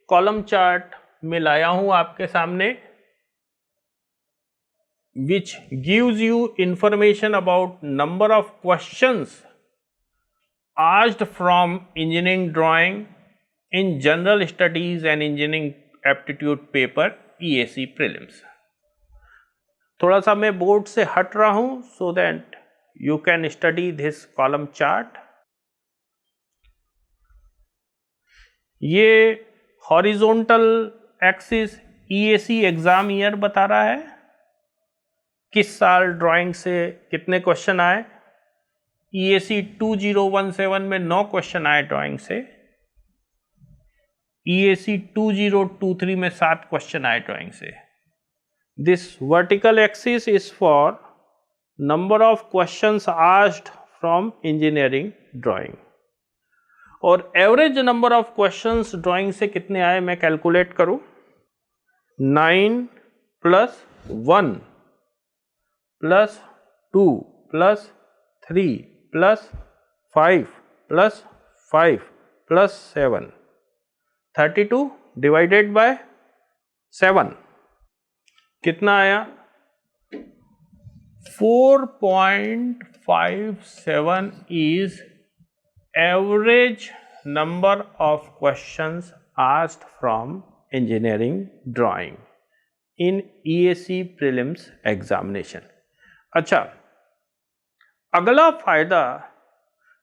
कॉलम चार्ट में लाया हूं आपके सामने, which gives you information about number of questions asked from engineering drawing in general studies and engineering aptitude paper EAC prelims। थोड़ा सा मैं बोर्ड से हट रहा हूं so that you can study this column chart। ये horizontal axis EAC exam year बता रहा है, किस साल ड्राइंग से कितने क्वेश्चन आए। EAC 2017 में 9 क्वेश्चन आए ड्राइंग से, EAC 2023 में 7 क्वेश्चन आए ड्राइंग से। This vertical axis is for number of questions asked from engineering drawing, और average number of questions drawing से कितने आए मैं कैलकुलेट करूं। 9 + 1 + 2 + 3 + 5 + 5 + 7, 32 डिवाइडेड बाय 7 कितना आया? 4.57 is average number of questions asked from engineering drawing in EAC prelims examination। अच्छा, अगला फायदा,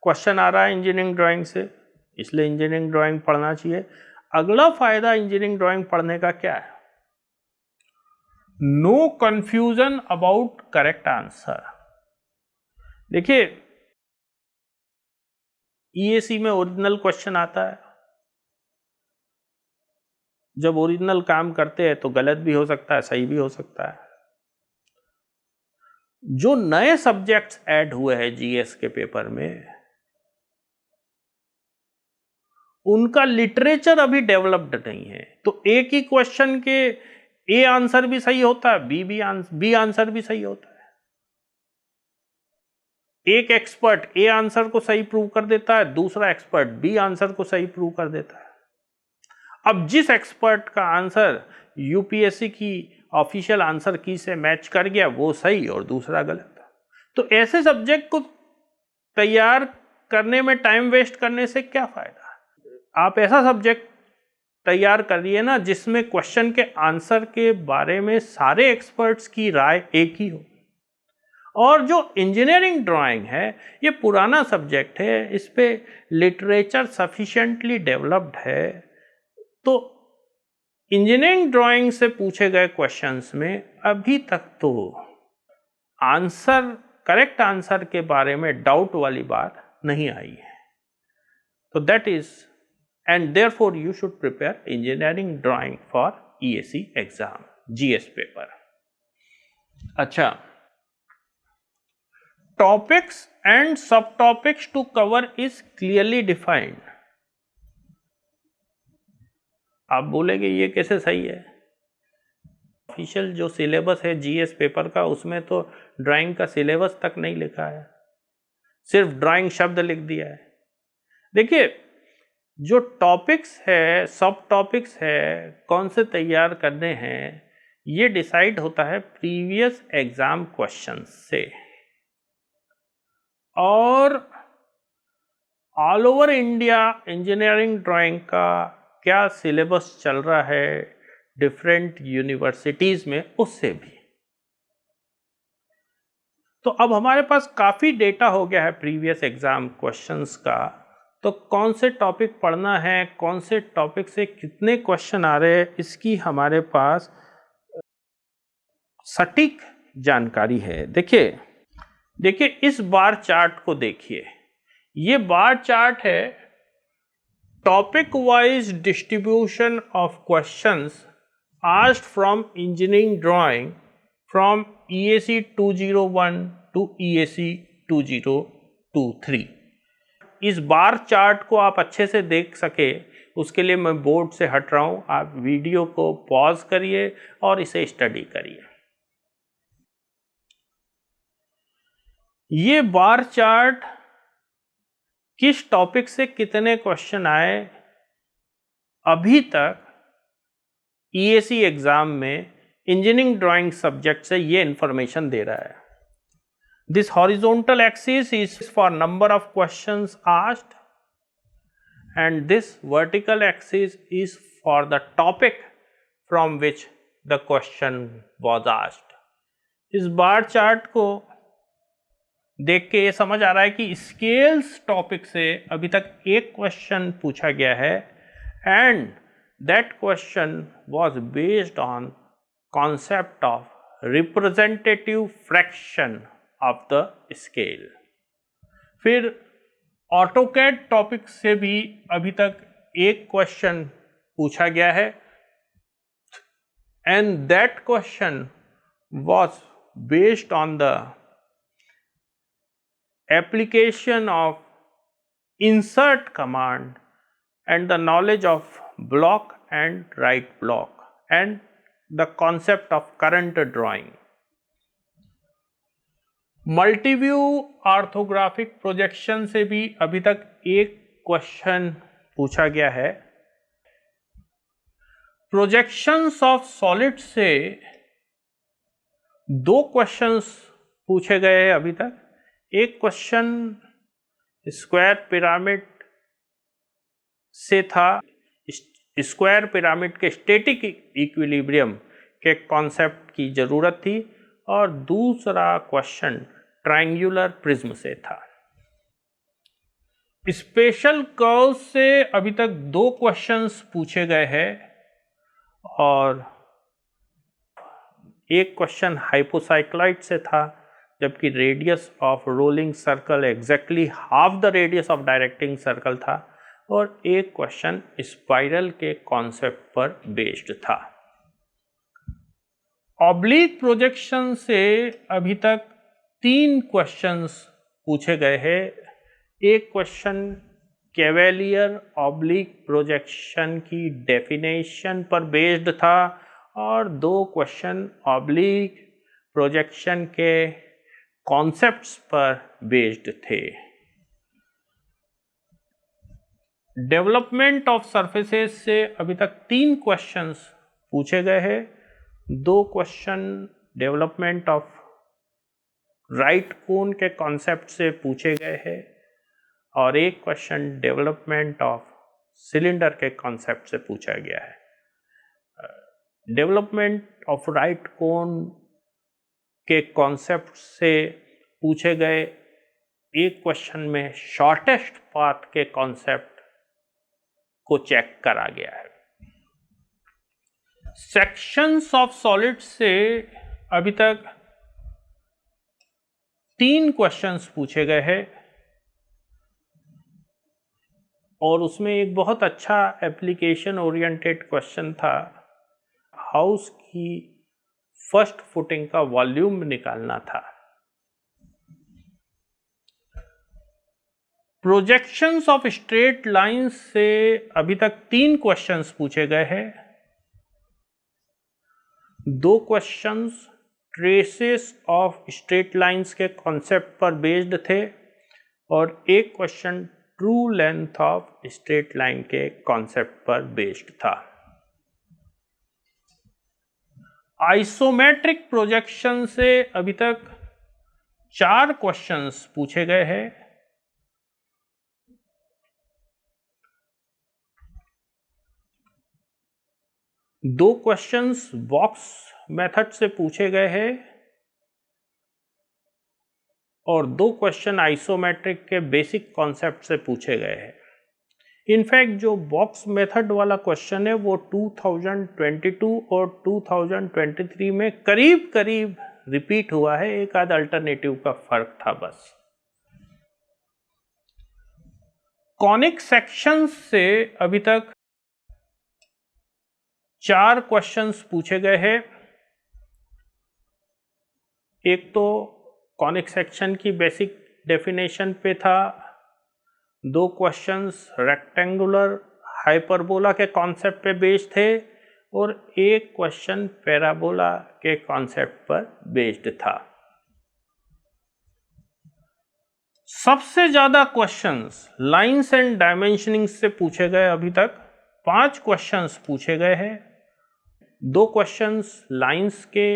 क्वेश्चन आ रहा है इंजीनियरिंग ड्राइंग से, इसलिए इंजीनियरिंग ड्राइंग पढ़ना चाहिए। अगला फायदा इंजीनियरिंग ड्राइंग पढ़ने का क्या है? No confusion about correct answer. देखिए, ईएसी में ओरिजिनल क्वेश्चन आता है, जब ओरिजिनल काम करते हैं तो गलत भी हो सकता है, सही भी हो सकता है। जो नए सब्जेक्ट्स ऐड हुए हैं जीएस के पेपर में, उनका लिटरेचर अभी डेवलप्ड नहीं है, तो एक ही क्वेश्चन के ए आंसर भी सही होता है, बी आंसर भी सही होता है। एक एक्सपर्ट ए आंसर को सही प्रूव कर देता है, दूसरा एक्सपर्ट बी आंसर को सही प्रूव कर देता है। अब जिस एक्सपर्ट का आंसर यूपीएससी की ऑफिशियल आंसर की से मैच कर गया वो सही और दूसरा गलत। तो ऐसे सब्जेक्ट को तैयार करने में टाइम वेस्ट करने से क्या फायदा। आप ऐसा सब्जेक्ट तैयार करिए ना जिसमें क्वेश्चन के आंसर के बारे में सारे एक्सपर्ट्स की राय एक ही हो। और जो इंजीनियरिंग ड्राइंग है ये पुराना सब्जेक्ट है, इस पे लिटरेचर सफिशिएंटली डेवलप्ड है, तो इंजीनियरिंग ड्राइंग से पूछे गए क्वेश्चंस में अभी तक तो आंसर, करेक्ट आंसर के बारे में डाउट वाली बात नहीं आई है। तो that is and therefore you should prepare engineering drawing for EAC exam, GS paper. अच्छा, topics and sub topics to cover is clearly defined. आप बोलेंगे ये कैसे सही है? ऑफिशियल जो सिलेबस है जीएस पेपर का उसमें तो ड्राइंग का सिलेबस तक नहीं लिखा है, सिर्फ ड्राइंग शब्द लिख दिया है। देखिए, जो टॉपिक्स है, सब टॉपिक्स है, कौन से तैयार करने हैं, ये डिसाइड होता है प्रीवियस एग्जाम क्वेश्चंस से। और all over India engineering drawing का क्या सिलेबस चल रहा है डिफरेंट यूनिवर्सिटीज में, उससे भी। तो अब हमारे पास काफी डेटा हो गया है प्रीवियस एग्जाम क्वेश्चंस का, तो कौन से टॉपिक पढ़ना है, कौन से टॉपिक से कितने क्वेश्चन आ रहे हैं, इसकी हमारे पास सटीक जानकारी है। देखिए इस बार चार्ट को देखिए, ये बार चार्ट है topic wise distribution of questions asked from engineering drawing from EAC 201 to EAC 2023। इस बार चार्ट को आप अच्छे से देख सके उसके लिए मैं बोर्ड से हट रहा हूं, आप वीडियो को पॉज करिए और इसे स्टडी करिए। ये बार चार्ट किस टॉपिक से कितने क्वेश्चन आए अभी तक ईएसी एग्जाम में इंजीनियरिंग ड्राइंग सब्जेक्ट से ये इंफॉर्मेशन दे रहा है। This horizontal axis is for number of questions asked and this vertical axis is for the topic from which the question was asked. इस बार चार्ट को देख के ये समझ आ रहा है कि स्केल्स टॉपिक से अभी तक एक क्वेश्चन पूछा गया है and that question was based on concept of representative fraction of the scale। फिर AutoCAD टॉपिक से भी अभी तक एक क्वेश्चन पूछा गया है and that question was based on the application of insert command and the knowledge of block and right block and the concept of current drawing। Multiview orthographic projection से भी अभी तक एक क्वेश्चन पूछा गया है। प्रोजेक्शंस ऑफ सॉलिड से दो क्वेश्चंस पूछे गए हैं अभी तक। एक क्वेश्चन स्क्वायर पिरामिड से था, स्क्वायर पिरामिड के स्टैटिक इक्विलिब्रियम के कॉन्सेप्ट की जरूरत थी, और दूसरा क्वेश्चन ट्रायंगुलर प्रिज्म से था। स्पेशल कर्व से अभी तक दो क्वेश्चंस पूछे गए हैं और एक क्वेश्चन हाइपोसाइक्लॉइड से था, जबकि radius of rolling circle exactly half the radius of directing circle था, और एक क्वेश्चन स्पाइरल के कॉन्सेप्ट पर बेस्ड था। ऑब्लिक प्रोजेक्शन से अभी तक तीन क्वेश्चंस पूछे गए हैं। एक क्वेश्चन कैवेलियर ऑब्लिक प्रोजेक्शन की डेफिनेशन पर बेस्ड था और दो क्वेश्चन ऑब्लिक प्रोजेक्शन के कॉन्सेप्ट्स पर बेस्ड थे। डेवलपमेंट ऑफ सरफेसेस से अभी तक तीन क्वेश्चंस पूछे गए हैं। 2 क्वेश्चन डेवलपमेंट ऑफ राइट कोन के कॉन्सेप्ट से पूछे गए हैं और 1 क्वेश्चन डेवलपमेंट ऑफ सिलेंडर के कॉन्सेप्ट से पूछा गया है। डेवलपमेंट ऑफ राइट कोन के कॉन्सेप्ट से पूछे गए 1 क्वेश्चन में शॉर्टेस्ट पाथ के कॉन्सेप्ट को चेक करा गया है। सेक्शंस ऑफ सॉलिड्स से अभी तक 3 क्वेश्चंस पूछे गए हैं और उसमें एक बहुत अच्छा एप्लीकेशन ओरिएंटेड क्वेश्चन था। हाउस की फर्स्ट फुटिंग का वॉल्यूम निकालना था। प्रोजेक्शंस ऑफ स्ट्रेट लाइंस से अभी तक 3 क्वेश्चंस पूछे गए हैं। 2 questions traces of straight lines के कॉन्सेप्ट पर बेस्ड थे और 1 question true length of straight line के कॉन्सेप्ट पर बेस्ड था। आइसोमेट्रिक प्रोजेक्शन से अभी तक 4 क्वेश्चंस पूछे गए हैं। 2 क्वेश्चंस बॉक्स मेथड से पूछे गए हैं और 2 क्वेश्चन आइसोमेट्रिक के बेसिक कॉन्सेप्ट से पूछे गए हैं। इनफैक्ट जो बॉक्स मेथड वाला क्वेश्चन है वो 2022 और 2023 में करीब करीब रिपीट हुआ है, एक आध अल्टरनेटिव का फर्क था बस। कॉनिक सेक्शंस से अभी तक 4 क्वेश्चंस पूछे गए हैं। एक तो कॉनिक सेक्शन की बेसिक डेफिनेशन पे था, 2 क्वेश्चंस रेक्टेंगुलर हाइपरबोला के कॉन्सेप्ट पे बेस्ड थे और 1 क्वेश्चन पैराबोला के कॉन्सेप्ट पर बेस्ड था। सबसे ज्यादा क्वेश्चंस लाइंस एंड डायमेंशनिंग से पूछे गए। अभी तक 5 क्वेश्चंस पूछे गए हैं। 2 क्वेश्चंस लाइंस के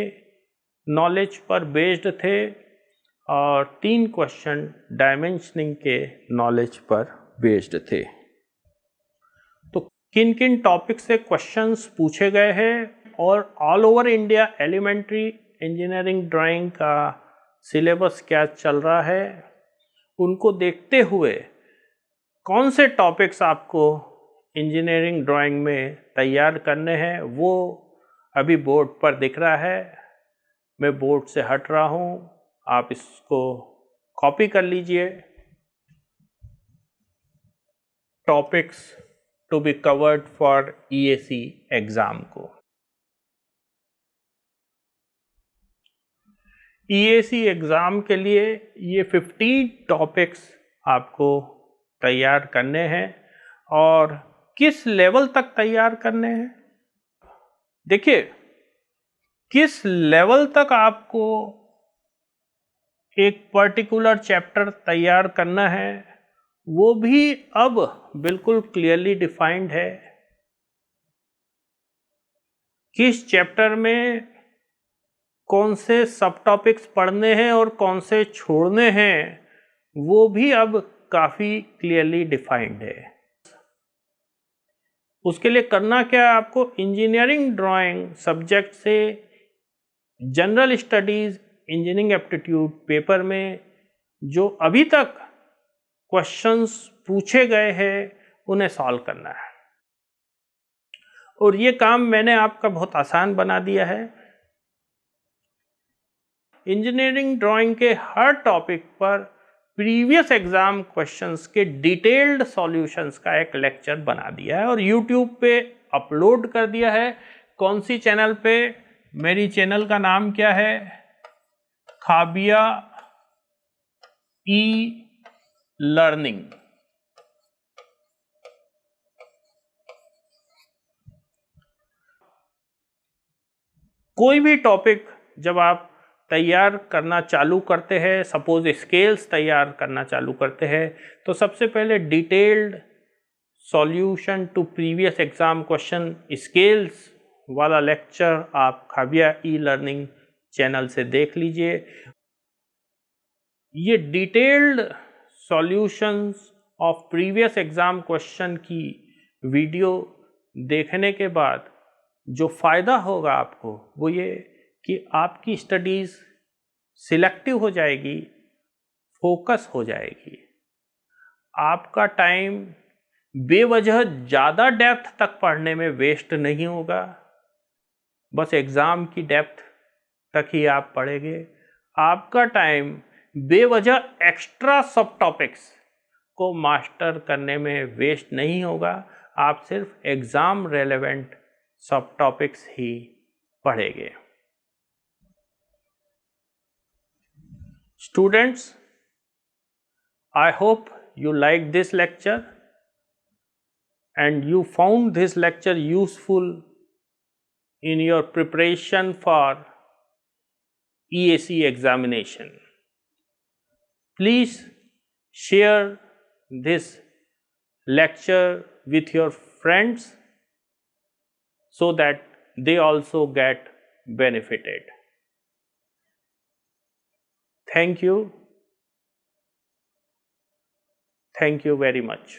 नॉलेज पर बेस्ड थे और 3 क्वेश्चन डायमेंशनिंग के नॉलेज पर बेस्ड थे। तो किन किन टॉपिक से क्वेश्चंस पूछे गए हैं और all over India elementary engineering drawing का सिलेबस क्या चल रहा है, उनको देखते हुए कौन से टॉपिक्स आपको इंजीनियरिंग ड्राइंग में तैयार करने हैं वो अभी बोर्ड पर दिख रहा है। मैं बोर्ड से हट रहा हूँ, आप इसको कॉपी कर लीजिए। Topics to be covered for EAC exam को। ईएसी एग्जाम के लिए ये 15 टॉपिक्स आपको तैयार करने हैं और किस लेवल तक तैयार करने हैं। देखिए, किस लेवल तक आपको एक पर्टिकुलर चैप्टर तैयार करना है वो भी अब बिल्कुल क्लियरली डिफाइंड है। किस चैप्टर में कौन से सब टॉपिक्स पढ़ने हैं और कौन से छोड़ने हैं वो भी अब काफी क्लियरली डिफाइंड है। उसके लिए करना क्या है, आपको इंजीनियरिंग ड्राइंग सब्जेक्ट से general studies engineering aptitude paper में जो अभी तक क्वेश्चंस पूछे गए हैं उन्हें सॉल्व करना है और ये काम मैंने आपका बहुत आसान बना दिया है। इंजीनियरिंग ड्राइंग के हर टॉपिक पर प्रीवियस एग्जाम क्वेश्चंस के डिटेल्ड सॉल्यूशंस का एक लेक्चर बना दिया है और यूट्यूब पे अपलोड कर दिया है। कौन सी चैनल पे? मेरी चैनल का नाम क्या है? Khabia e learning. कोई भी टॉपिक जब आप तैयार करना चालू करते हैं, सपोज स्केल्स तैयार करना चालू करते हैं, तो सबसे पहले detailed solution to previous exam question scales वाला लेक्चर आप खाविया ई लर्निंग चैनल से देख लीजिए। ये detailed solutions of previous exam question की वीडियो देखने के बाद जो फ़ायदा होगा आपको वो ये कि आपकी स्टडीज़ सिलेक्टिव हो जाएगी, फोकस हो जाएगी, आपका टाइम बेवजह ज़्यादा डेप्थ तक पढ़ने में वेस्ट नहीं होगा, बस एग्ज़ाम की डेप्थ तक ही आप पढ़ेंगे। आपका टाइम बेवजह एक्स्ट्रा सब टॉपिक्स को मास्टर करने में वेस्ट नहीं होगा, आप सिर्फ एग्ज़ाम रेलेवेंट सब टॉपिक्स ही पढ़ेंगे। Students, I hope you liked this lecture and you found this lecture useful in your preparation for EAC examination. Please share this lecture with your friends so that they also get benefited. Thank you. Thank you very much.